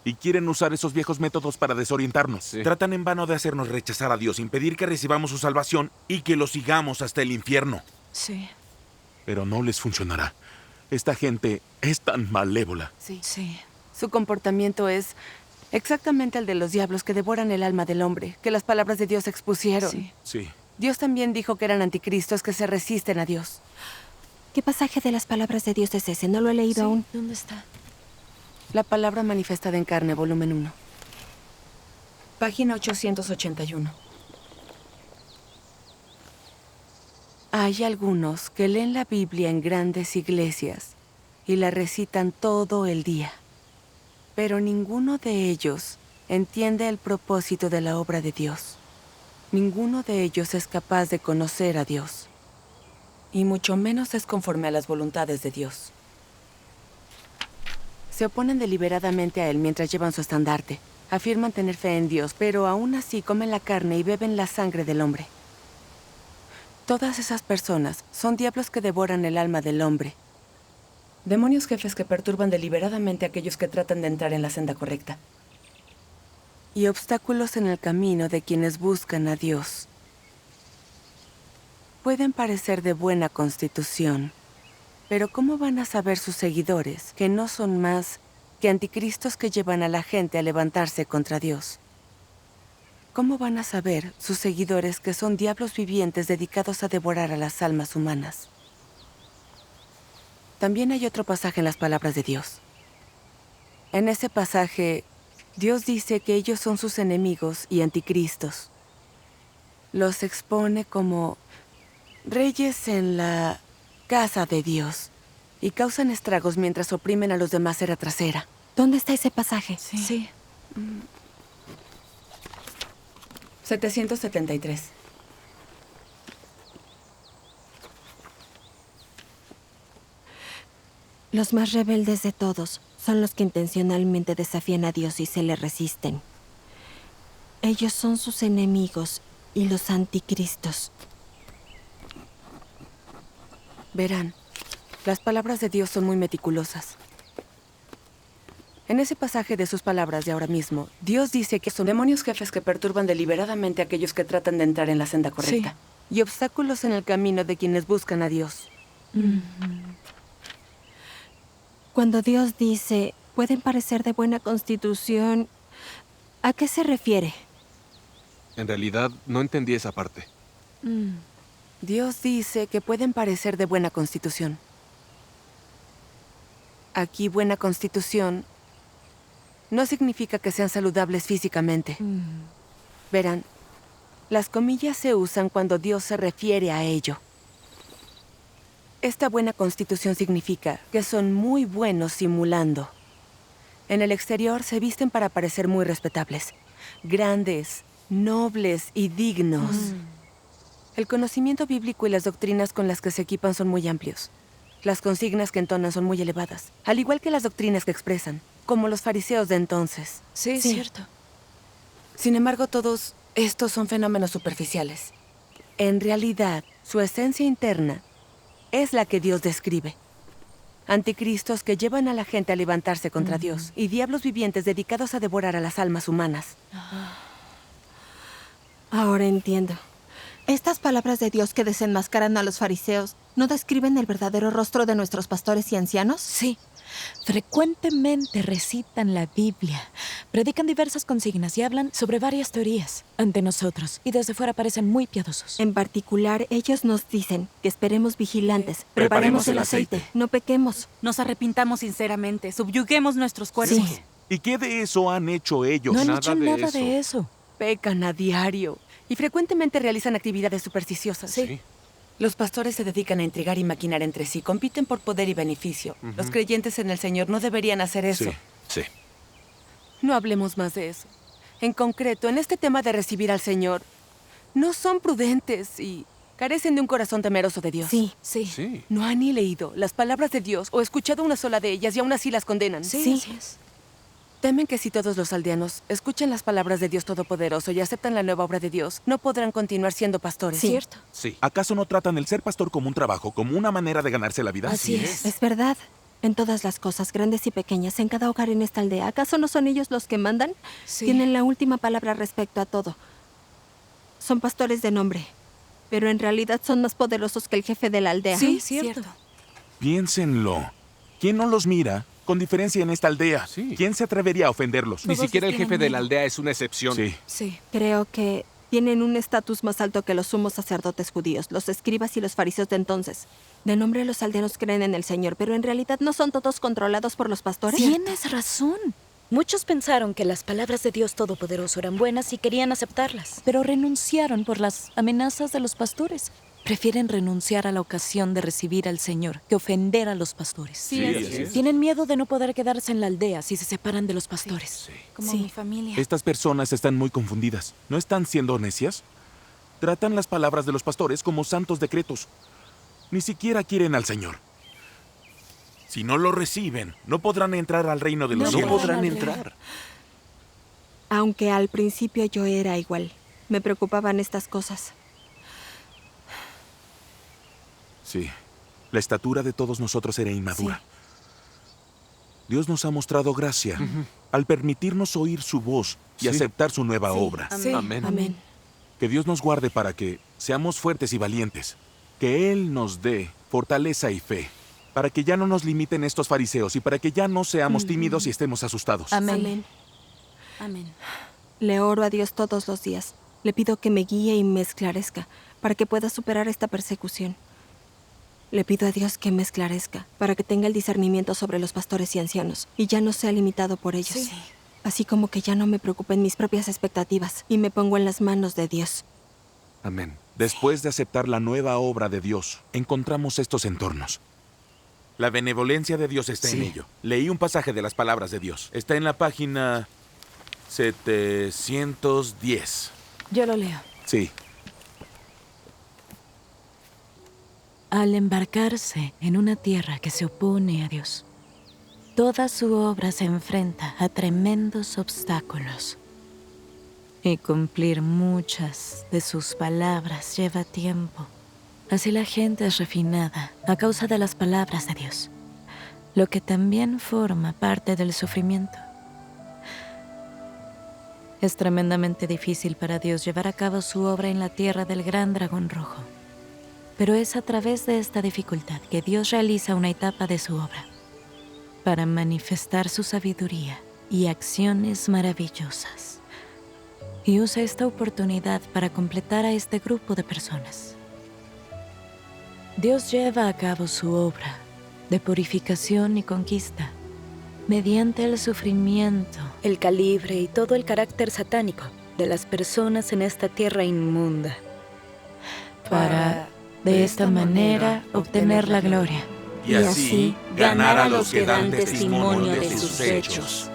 S12: Y quieren usar esos viejos métodos para desorientarnos. Tratan en vano de hacernos rechazar a Dios, impedir que recibamos su salvación y que lo sigamos hasta el infierno.
S8: Sí.
S12: Pero no les funcionará. Esta gente es tan malévola.
S11: Sí. Su comportamiento es exactamente el de los diablos que devoran el alma del hombre, que las palabras de Dios expusieron.
S12: Sí.
S11: Dios también dijo que eran anticristos que se resisten a Dios.
S1: ¿Qué pasaje de las palabras de Dios es ese? No lo he leído aún.
S21: ¿Dónde está?
S11: La palabra manifestada en carne, volumen 1. Página 881. Hay algunos que leen la Biblia en grandes iglesias y la recitan todo el día, pero ninguno de ellos entiende el propósito de la obra de Dios. Ninguno de ellos es capaz de conocer a Dios, y mucho menos es conforme a las voluntades de Dios. Se oponen deliberadamente a Él mientras llevan su estandarte. Afirman tener fe en Dios, pero aún así comen la carne y beben la sangre del hombre. Todas esas personas son diablos que devoran el alma del hombre. Demonios jefes que perturban deliberadamente a aquellos que tratan de entrar en la senda correcta. Y obstáculos en el camino de quienes buscan a Dios. Pueden parecer de buena constitución, pero ¿cómo van a saber sus seguidores que no son más que anticristos que llevan a la gente a levantarse contra Dios? ¿Cómo van a saber sus seguidores que son diablos vivientes dedicados a devorar a las almas humanas? También hay otro pasaje en las palabras de Dios. En ese pasaje, Dios dice que ellos son sus enemigos y anticristos. Los expone como reyes en la casa de Dios y causan estragos mientras oprimen a los demás era tras era.
S1: ¿Dónde está ese pasaje?
S11: Sí. 773.
S1: Los más rebeldes de todos son los que intencionalmente desafían a Dios y se le resisten. Ellos son sus enemigos y los anticristos.
S11: Verán, las palabras de Dios son muy meticulosas. En ese pasaje de sus palabras de ahora mismo, Dios dice que son demonios jefes que perturban deliberadamente a aquellos que tratan de entrar en la senda correcta. Y obstáculos en el camino de quienes buscan a Dios.
S1: Cuando Dios dice, pueden parecer de buena constitución, ¿a qué se refiere?
S3: En realidad, no entendí esa parte.
S11: Dios dice que pueden parecer de buena constitución. Aquí, buena constitución no significa que sean saludables físicamente. Verán, las comillas se usan cuando Dios se refiere a ello. Esta buena constitución significa que son muy buenos simulando. En el exterior se visten para parecer muy respetables, grandes, nobles y dignos. El conocimiento bíblico y las doctrinas con las que se equipan son muy amplios. Las consignas que entonan son muy elevadas, al igual que las doctrinas que expresan, como los fariseos de entonces.
S21: Sí, cierto.
S11: Sin embargo, todos estos son fenómenos superficiales. En realidad, su esencia interna es la que Dios describe. Anticristos que llevan a la gente a levantarse contra Dios y diablos vivientes dedicados a devorar a las almas humanas.
S1: Ahora entiendo. Estas palabras de Dios que desenmascaran a los fariseos, ¿no describen el verdadero rostro de nuestros pastores y ancianos?
S21: Sí.
S16: Frecuentemente recitan la Biblia, predican diversas consignas y hablan sobre varias teorías ante nosotros, y desde fuera parecen muy piadosos.
S1: En particular, ellos nos dicen que esperemos vigilantes, preparemos el aceite, no pequemos.
S8: Nos arrepintamos sinceramente, subyuguemos nuestros cuerpos.
S1: Sí.
S12: ¿Y qué de eso han hecho ellos?
S16: No han hecho nada de eso.
S11: Pecan a diario y frecuentemente realizan actividades supersticiosas.
S16: Sí.
S11: Los pastores se dedican a intrigar y maquinar entre sí, compiten por poder y beneficio. Los creyentes en el Señor no deberían hacer eso.
S12: Sí.
S11: No hablemos más de eso. En concreto, en este tema de recibir al Señor, no son prudentes y carecen de un corazón temeroso de Dios.
S16: Sí.
S11: No han ni leído las palabras de Dios o escuchado una sola de ellas y aún así las condenan.
S16: Sí. Así es.
S11: Temen que si todos los aldeanos escuchan las palabras de Dios Todopoderoso y aceptan la nueva obra de Dios, no podrán continuar siendo pastores.
S16: Cierto.
S12: Sí. ¿Acaso no tratan el ser pastor como un trabajo, como una manera de ganarse la vida?
S1: Así es. Es verdad. En todas las cosas, grandes y pequeñas, en cada hogar en esta aldea, ¿acaso no son ellos los que mandan?
S16: Sí.
S1: Tienen la última palabra respecto a todo. Son pastores de nombre, pero en realidad son más poderosos que el jefe de la aldea.
S16: Sí, cierto.
S12: Piénsenlo. ¿Quién no los mira con diferencia en esta aldea? ¿Quién se atrevería a ofenderlos?
S3: Ni siquiera el jefe de la aldea es una excepción.
S1: Sí. Creo que tienen un estatus más alto que los sumos sacerdotes judíos, los escribas y los fariseos de entonces. De nombre los aldeanos creen en el Señor, pero en realidad ¿no son todos controlados por los pastores?
S16: Tienes razón. Muchos pensaron que las palabras de Dios Todopoderoso eran buenas y querían aceptarlas, pero renunciaron por las amenazas de los pastores. Prefieren renunciar a la ocasión de recibir al Señor que ofender a los pastores.
S12: Sí, así es.
S16: Tienen miedo de no poder quedarse en la aldea si se separan de los pastores.
S8: Como mi familia.
S12: Estas personas están muy confundidas. ¿No están siendo necias? Tratan las palabras de los pastores como santos decretos. Ni siquiera quieren al Señor. Si no lo reciben, no podrán entrar al reino de los cielos.
S3: No podrán entrar.
S1: Aunque al principio yo era igual. Me preocupaban estas cosas.
S12: Sí, la estatura de todos nosotros era inmadura. Dios nos ha mostrado gracia al permitirnos oír su voz y aceptar su nueva obra.
S1: Amén.
S12: Que Dios nos guarde para que seamos fuertes y valientes. Que Él nos dé fortaleza y fe, para que ya no nos limiten estos fariseos y para que ya no seamos tímidos y estemos asustados.
S1: Amén.
S8: Amén.
S1: Le oro a Dios todos los días. Le pido que me guíe y me esclarezca para que pueda superar esta persecución. Le pido a Dios que me esclarezca para que tenga el discernimiento sobre los pastores y ancianos y ya no sea limitado por ellos. Así como que ya no me preocupen mis propias expectativas y me pongo en las manos de Dios.
S12: Amén. Después de aceptar la nueva obra de Dios, encontramos estos entornos. La benevolencia de Dios está en ello. Leí un pasaje de las palabras de Dios. Está en la página 710.
S16: Yo lo leo.
S12: Sí.
S16: Al embarcarse en una tierra que se opone a Dios, toda su obra se enfrenta a tremendos obstáculos. Y cumplir muchas de sus palabras lleva tiempo. Así la gente es refinada a causa de las palabras de Dios, lo que también forma parte del sufrimiento. Es tremendamente difícil para Dios llevar a cabo su obra en la tierra del gran dragón rojo. Pero es a través de esta dificultad que Dios realiza una etapa de su obra, para manifestar su sabiduría y acciones maravillosas. Y usa esta oportunidad para completar a este grupo de personas. Dios lleva a cabo su obra de purificación y conquista mediante el sufrimiento, el calibre y todo el carácter satánico de las personas en esta tierra inmunda, para de esta manera obtener la gloria
S12: Y así ganar a los que dan testimonio de sus hechos.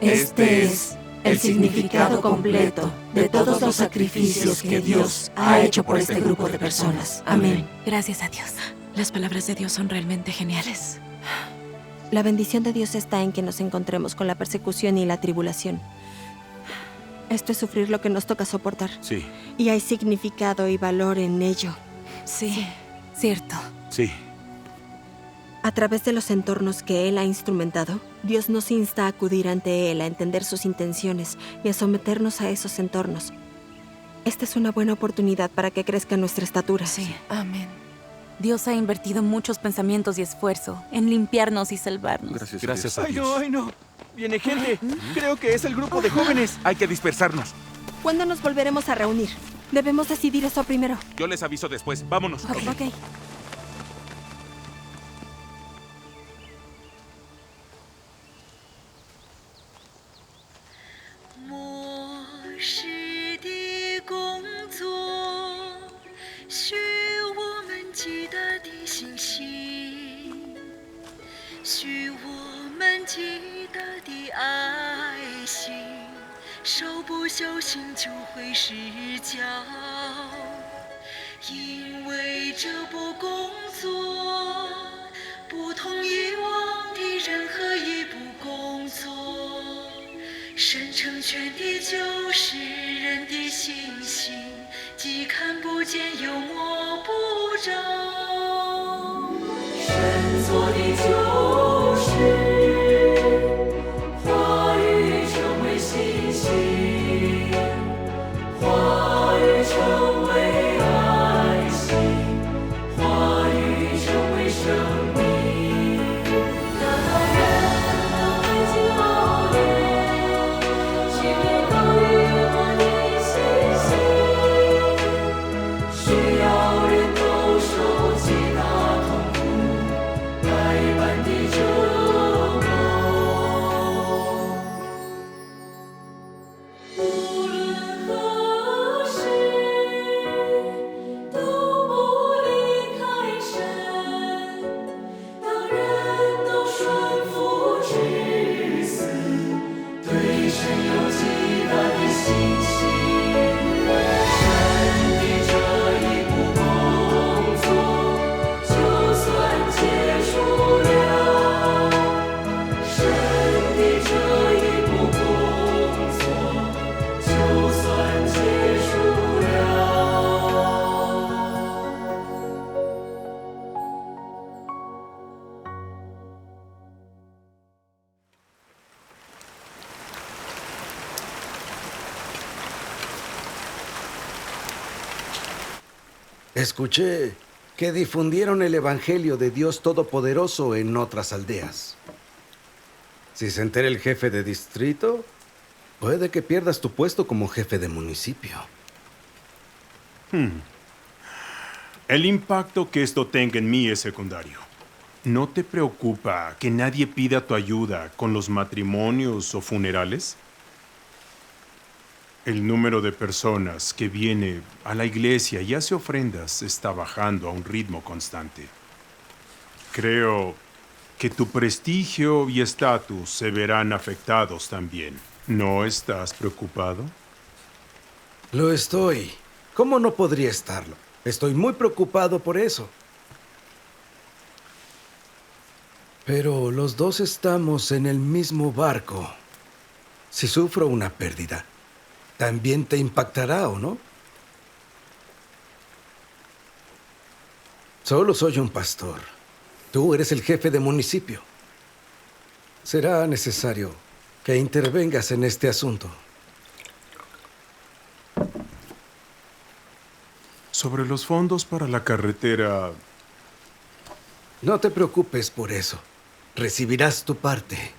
S1: Este es el significado completo de todos los sacrificios que Dios ha hecho por este grupo de personas. Amén.
S16: Gracias a Dios. Las palabras de Dios son realmente geniales.
S1: La bendición de Dios está en que nos encontremos con la persecución y la tribulación. Esto es sufrir lo que nos toca soportar.
S12: Sí.
S1: Y hay significado y valor en ello.
S8: Sí, cierto.
S12: Sí.
S1: A través de los entornos que Él ha instrumentado, Dios nos insta a acudir ante Él, a entender sus intenciones y a someternos a esos entornos. Esta es una buena oportunidad para que crezca nuestra estatura.
S8: Sí. Amén. Dios ha invertido muchos pensamientos y esfuerzo en limpiarnos y salvarnos.
S12: Gracias a Dios.
S9: Ay, no. Viene gente. Creo que es el grupo de jóvenes.
S12: Hay que dispersarnos.
S1: ¿Cuándo nos volveremos a reunir? Debemos decidir eso primero.
S12: Yo les aviso después. Vámonos.
S1: Ok.
S4: Escuché que difundieron el Evangelio de Dios Todopoderoso en otras aldeas. Si se entera el jefe de distrito, puede que pierdas tu puesto como jefe de municipio.
S18: El impacto que esto tenga en mí es secundario. ¿No te preocupa que nadie pida tu ayuda con los matrimonios o funerales? El número de personas que viene a la iglesia y hace ofrendas está bajando a un ritmo constante. Creo que tu prestigio y estatus se verán afectados también. ¿No estás preocupado?
S4: Lo estoy. ¿Cómo no podría estarlo? Estoy muy preocupado por eso. Pero los dos estamos en el mismo barco. Si sufro una pérdida, también te impactará, ¿o no? Solo soy un pastor. Tú eres el jefe de municipio. Será necesario que intervengas en este asunto.
S18: Sobre los fondos para la carretera...
S4: No te preocupes por eso. Recibirás tu parte.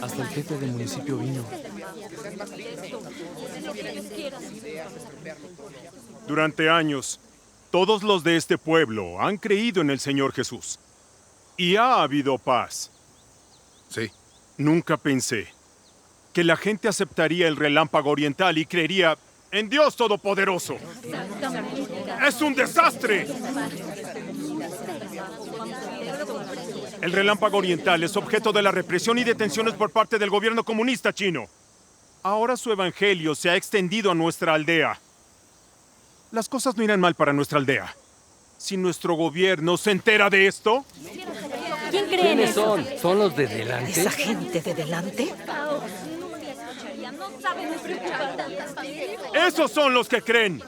S9: Hasta el jefe del municipio vino.
S18: Durante años, todos los de este pueblo han creído en el Señor Jesús. Y ha habido paz.
S19: Sí.
S18: Nunca pensé que la gente aceptaría el relámpago oriental y creería en Dios Todopoderoso. ¡Es un desastre! El relámpago oriental es objeto de la represión y detenciones por parte del gobierno comunista chino. Ahora su evangelio se ha extendido a nuestra aldea. Las cosas no irán mal para nuestra aldea. Si nuestro gobierno se entera de esto,
S17: ¿Quién cree en
S15: ¿Quiénes
S17: eso?
S15: son? ¿Son los de delante?
S10: ¿Esa gente de delante?
S18: ¡Esos son los que creen!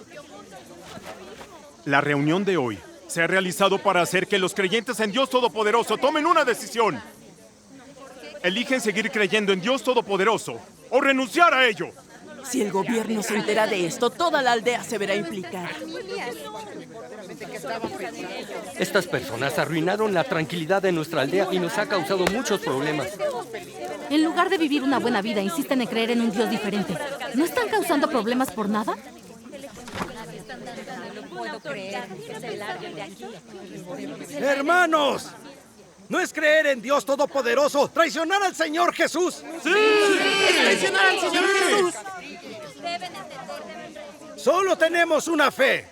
S18: La reunión de hoy se ha realizado para hacer que los creyentes en Dios Todopoderoso tomen una decisión. Eligen seguir creyendo en Dios Todopoderoso o renunciar a ello.
S5: Si el gobierno se entera de esto, toda la aldea se verá implicada.
S15: Estas personas arruinaron la tranquilidad de nuestra aldea y nos ha causado muchos problemas.
S17: En lugar de vivir una buena vida, insisten en creer en un Dios diferente. ¿No están causando problemas por nada?
S4: ¡Hermanos! ¿No es creer en Dios Todopoderoso traicionar al Señor Jesús?
S9: ¡Sí! ¡Es traicionar al Señor Jesús!
S4: Solo tenemos una fe.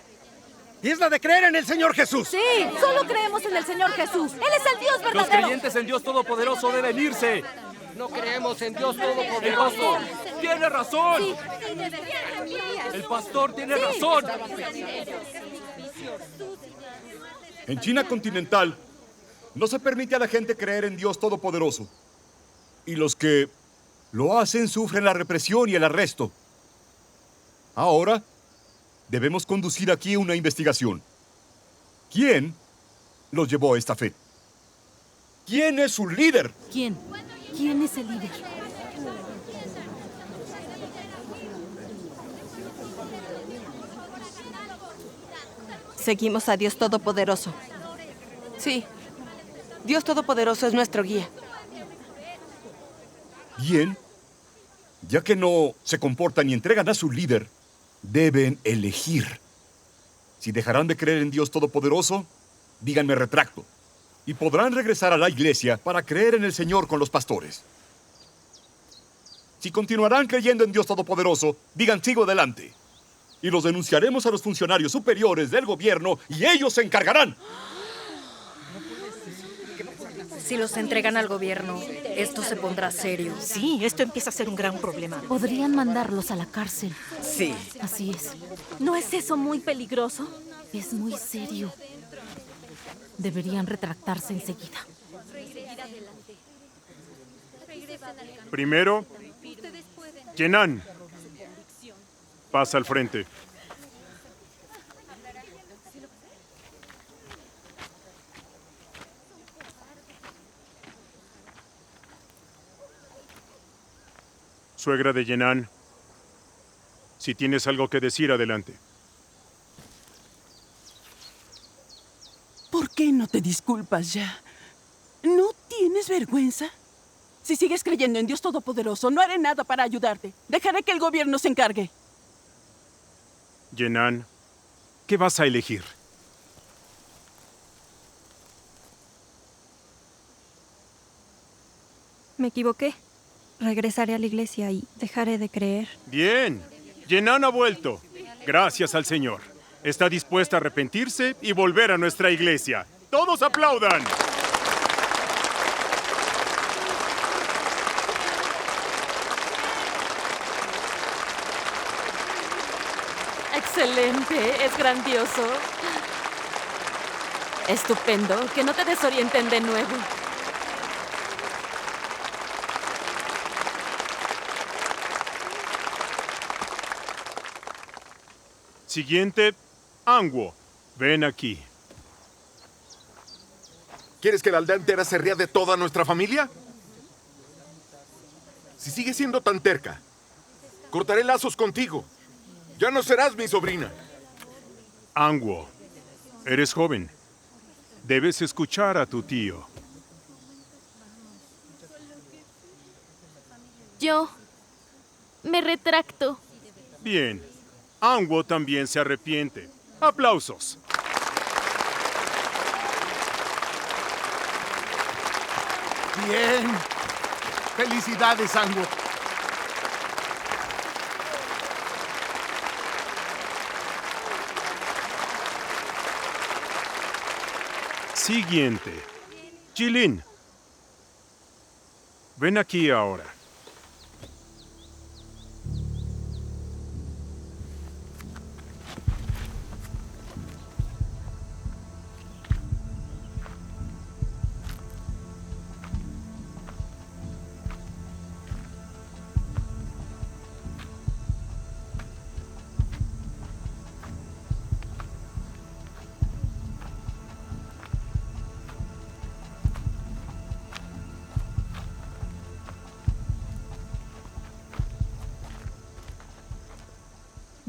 S4: Y es la de creer en el Señor Jesús.
S17: Sí, solo creemos en el Señor Jesús. Él es el Dios verdadero.
S15: Los creyentes en Dios Todopoderoso deben irse. No creemos en Dios Todopoderoso. ¡Tiene razón!
S17: Sí.
S15: El pastor tiene razón.
S13: En China continental, no se permite a la gente creer en Dios Todopoderoso. Y los que lo hacen sufren la represión y el arresto. Ahora, debemos conducir aquí una investigación. ¿Quién los llevó a esta fe? ¿Quién es su líder?
S17: ¿Quién? ¿Quién es el líder?
S1: Seguimos a Dios Todopoderoso.
S11: Sí, Dios Todopoderoso es nuestro guía.
S13: Bien. Ya que no se comportan y entregan a su líder, deben elegir. Si dejarán de creer en Dios Todopoderoso, díganme retracto. Y podrán regresar a la iglesia para creer en el Señor con los pastores. Si continuarán creyendo en Dios Todopoderoso, digan sigo adelante. Y los denunciaremos a los funcionarios superiores del gobierno y ellos se encargarán.
S22: Si los entregan al gobierno, esto se pondrá serio.
S10: Sí, esto empieza a ser un gran problema.
S17: Podrían mandarlos a la cárcel.
S10: Sí.
S17: Así es. ¿No es eso muy peligroso? Es muy serio. Deberían retractarse enseguida.
S18: Primero, Kenan. Pasa al frente. Suegra de Yenan, si tienes algo que decir, adelante.
S5: ¿Por qué no te disculpas ya? ¿No tienes vergüenza? Si sigues creyendo en Dios Todopoderoso, no haré nada para ayudarte. Dejaré que el gobierno se encargue.
S18: Yenan, ¿qué vas a elegir?
S22: Me equivoqué. Regresaré a la iglesia y dejaré de creer.
S18: Bien, Yenan ha vuelto. Gracias al Señor. Está dispuesta a arrepentirse y volver a nuestra iglesia. ¡Todos aplaudan!
S14: Excelente, es grandioso. Estupendo, que no te desorienten de nuevo.
S18: Siguiente, Anguo. Ven aquí.
S12: ¿Quieres que la aldea entera se ría de toda nuestra familia? Si sigues siendo tan terca, cortaré lazos contigo. Ya no serás mi sobrina.
S18: Anguo, eres joven. Debes escuchar a tu tío.
S17: Yo me retracto.
S18: Bien. Anguo también se arrepiente. ¡Aplausos!
S19: Bien. Felicidades, Anguo.
S18: Siguiente. Jilin. Ven aquí ahora.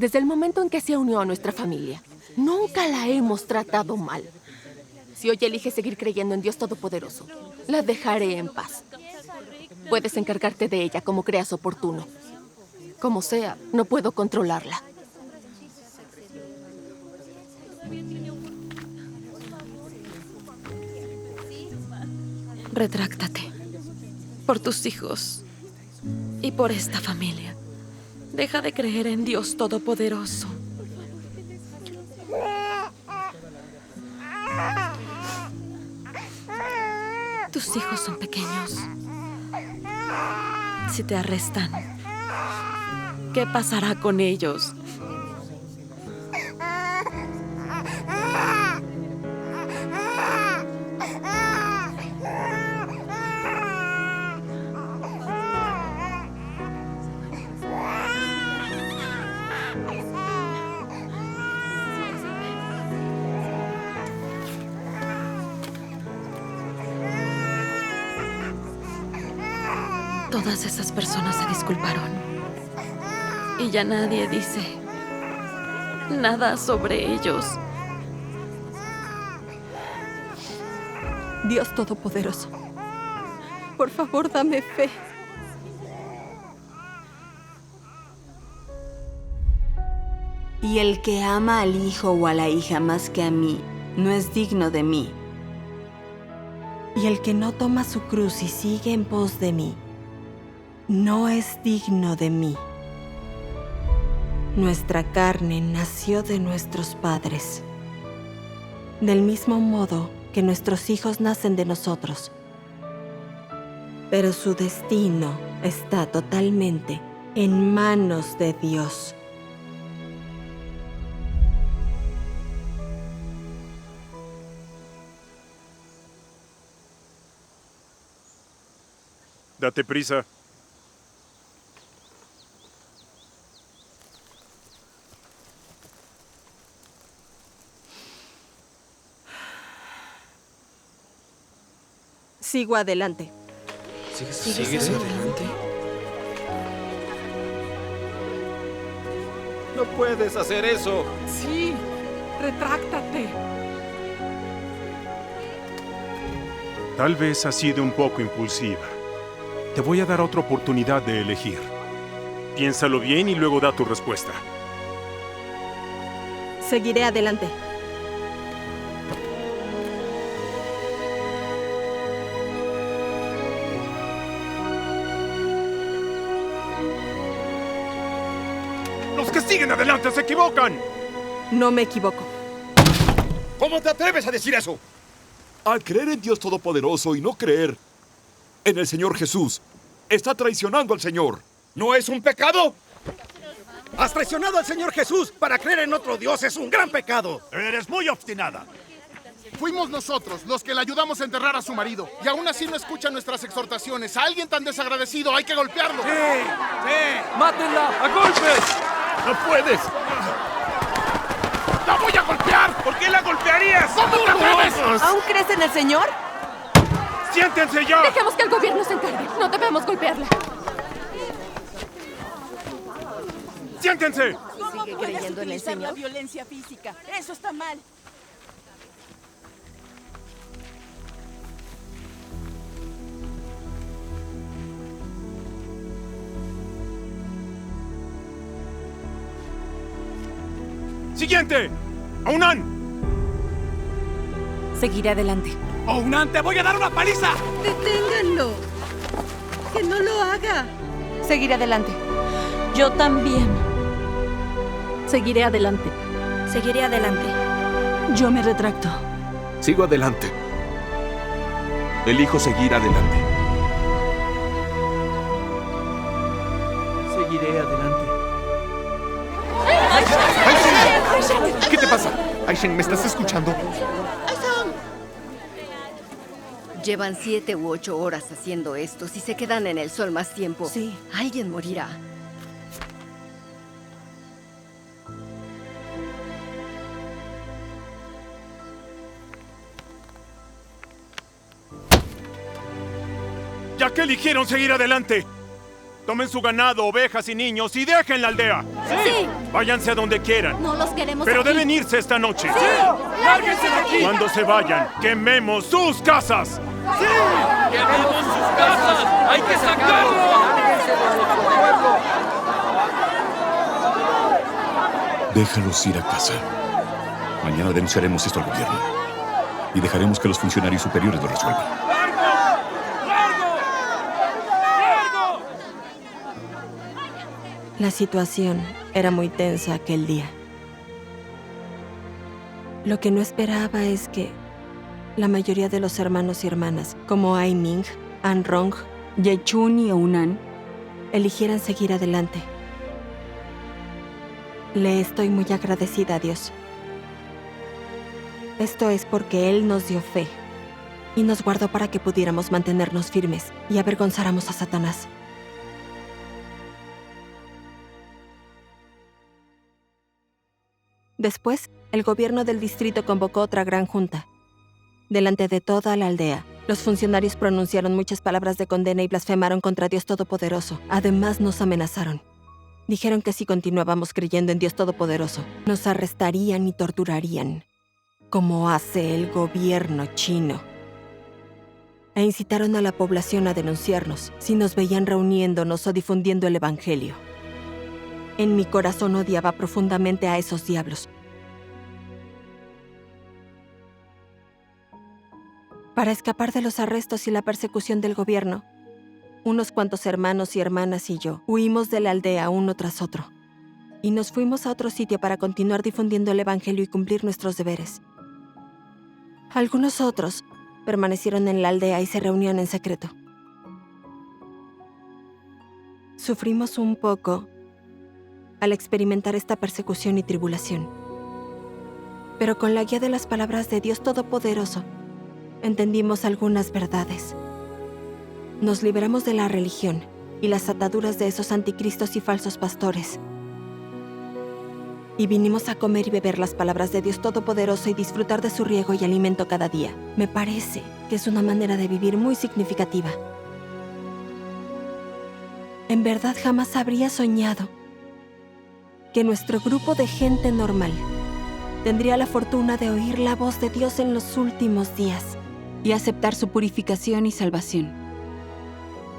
S21: Desde el momento en que se unió a nuestra familia, nunca la hemos tratado mal. Si hoy elige seguir creyendo en Dios Todopoderoso, la dejaré en paz. Puedes encargarte de ella como creas oportuno. Como sea, no puedo controlarla.
S8: Retráctate. Por tus hijos. Y por esta familia. Deja de creer en Dios Todopoderoso. Tus hijos son pequeños. Si te arrestan, ¿qué pasará con ellos? Todas esas personas se disculparon. Y ya nadie dice nada sobre ellos.
S1: Dios Todopoderoso, por favor, dame fe.
S2: Y el que ama al hijo o a la hija más que a mí, no es digno de mí.
S1: Y el que no toma su cruz y sigue en pos de mí, no es digno de mí. Nuestra carne nació de nuestros padres, del mismo modo que nuestros hijos nacen de nosotros. Pero su destino está totalmente en manos de Dios.
S18: Date prisa.
S1: Sigo adelante.
S4: ¿Sigues adelante?
S15: No puedes hacer eso.
S24: Sí, retráctate.
S18: Tal vez has sido un poco impulsiva. Te voy a dar otra oportunidad de elegir. Piénsalo bien y luego da tu respuesta.
S1: Seguiré adelante.
S18: ¡Los que siguen adelante se equivocan!
S1: No me equivoco.
S13: ¿Cómo te atreves a decir eso? Al creer en Dios Todopoderoso y no creer en el Señor Jesús, está traicionando al Señor. ¿No es un pecado?
S4: Has traicionado al Señor Jesús. Para creer en otro Dios es un gran pecado.
S19: Eres muy obstinada. Fuimos nosotros los que le ayudamos a enterrar a su marido. Y aún así no escucha nuestras exhortaciones. A alguien tan desagradecido hay que golpearlo.
S15: ¡Sí! ¡Mátenla a golpes!
S13: ¡No puedes!
S19: ¡La voy a golpear!
S12: ¿Por qué la golpearías?
S19: ¿Cómo te atreves?
S21: ¿Aún crees en el Señor?
S18: ¡Siéntense ya!
S21: Dejemos que el gobierno se encargue. No debemos golpearla.
S18: ¡Siéntense!
S5: ¿Cómo
S21: ¿Sigue
S5: puedes
S21: creyendo en el
S5: utilizar la
S21: Señor?
S5: violencia física? Eso está mal.
S18: ¡Siguiente! ¡Aunan!
S8: Seguiré adelante.
S9: ¡Ounan, te voy a dar una paliza!
S10: ¡Deténganlo! ¡Que no lo haga!
S21: Seguiré adelante.
S16: Yo también.
S21: Seguiré adelante.
S22: Seguiré adelante.
S16: Yo me retracto.
S3: Sigo adelante. Elijo seguir adelante.
S15: Seguiré adelante.
S3: ¿Qué te pasa? Aishen, ¿me estás escuchando?
S6: Llevan 7 u 8 horas haciendo esto. Si se quedan en el sol más tiempo,
S21: Sí.
S6: alguien morirá.
S18: ¿Ya que eligieron seguir adelante? Tomen su ganado, ovejas y niños y dejen la aldea.
S17: ¡Sí!
S18: Váyanse a donde quieran.
S17: No los queremos
S18: Pero
S17: aquí.
S18: deben irse esta noche.
S17: ¡Sí! ¡Lárguense de aquí!
S18: Cuando se vayan, quememos sus casas.
S15: ¡Sí! ¡Quememos sus casas! ¡Hay que sacarlos!
S13: Déjalos ir a casa. Mañana denunciaremos esto al gobierno. Y dejaremos que los funcionarios superiores lo resuelvan.
S1: La situación era muy tensa aquel día. Lo que no esperaba es que la mayoría de los hermanos y hermanas, como Ai Ming, An Rong,
S2: Ye Chun y Unan,
S1: eligieran seguir adelante. Le estoy muy agradecida a Dios. Esto es porque Él nos dio fe y nos guardó para que pudiéramos mantenernos firmes y avergonzáramos a Satanás. Después, el gobierno del distrito convocó otra gran junta. Delante de toda la aldea, los funcionarios pronunciaron muchas palabras de condena y blasfemaron contra Dios Todopoderoso. Además, nos amenazaron. Dijeron que si continuábamos creyendo en Dios Todopoderoso, nos arrestarían y torturarían, como hace el gobierno chino. E incitaron a la población a denunciarnos si nos veían reuniéndonos o difundiendo el Evangelio. En mi corazón odiaba profundamente a esos diablos. Para escapar de los arrestos y la persecución del gobierno, unos cuantos hermanos y hermanas y yo huimos de la aldea uno tras otro, y nos fuimos a otro sitio para continuar difundiendo el Evangelio y cumplir nuestros deberes. Algunos otros permanecieron en la aldea y se reunían en secreto. Sufrimos un poco al experimentar esta persecución y tribulación. Pero con la guía de las palabras de Dios Todopoderoso, entendimos algunas verdades. Nos liberamos de la religión y las ataduras de esos anticristos y falsos pastores. Y vinimos a comer y beber las palabras de Dios Todopoderoso y disfrutar de su riego y alimento cada día. Me parece que es una manera de vivir muy significativa. En verdad jamás habría soñado que nuestro grupo de gente normal tendría la fortuna de oír la voz de Dios en los últimos días
S2: y aceptar su purificación y salvación.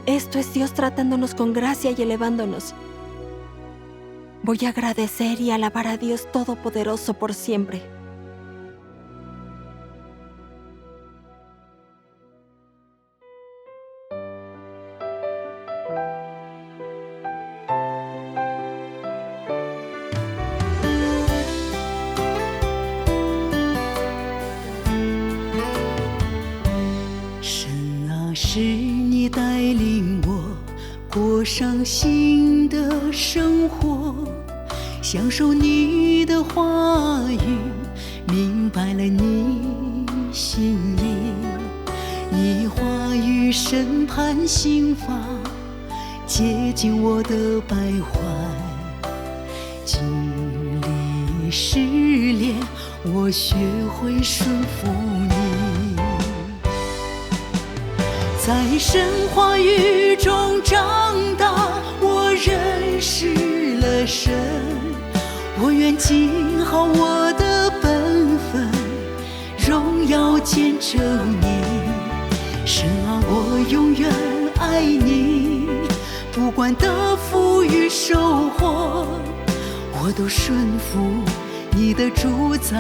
S1: Esto es Dios tratándonos con gracia y elevándonos. Voy a agradecer y alabar a Dios Todopoderoso por siempre.
S7: 是你带领我过上新的生活，享受你的话语，明白了你心意。你话语审判刑罚，洁净我的败坏。经历试炼，我学会顺服你。在神话语中长大，我认识了神。我愿尽好我的本分，荣耀见证你。神啊，我永远爱你，不管得福与收获，我都顺服你的主宰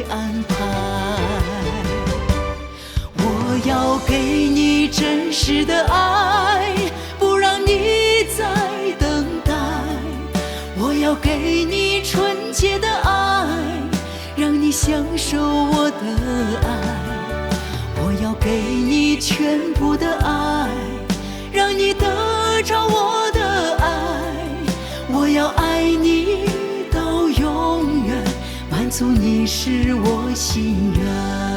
S7: 安排。我要给你真实的爱，不让你再等待。我要给你纯洁的爱，让你享受我的爱。我要给你全部的爱，让你得着我的爱。我要爱你到永远，满足你是我心愿。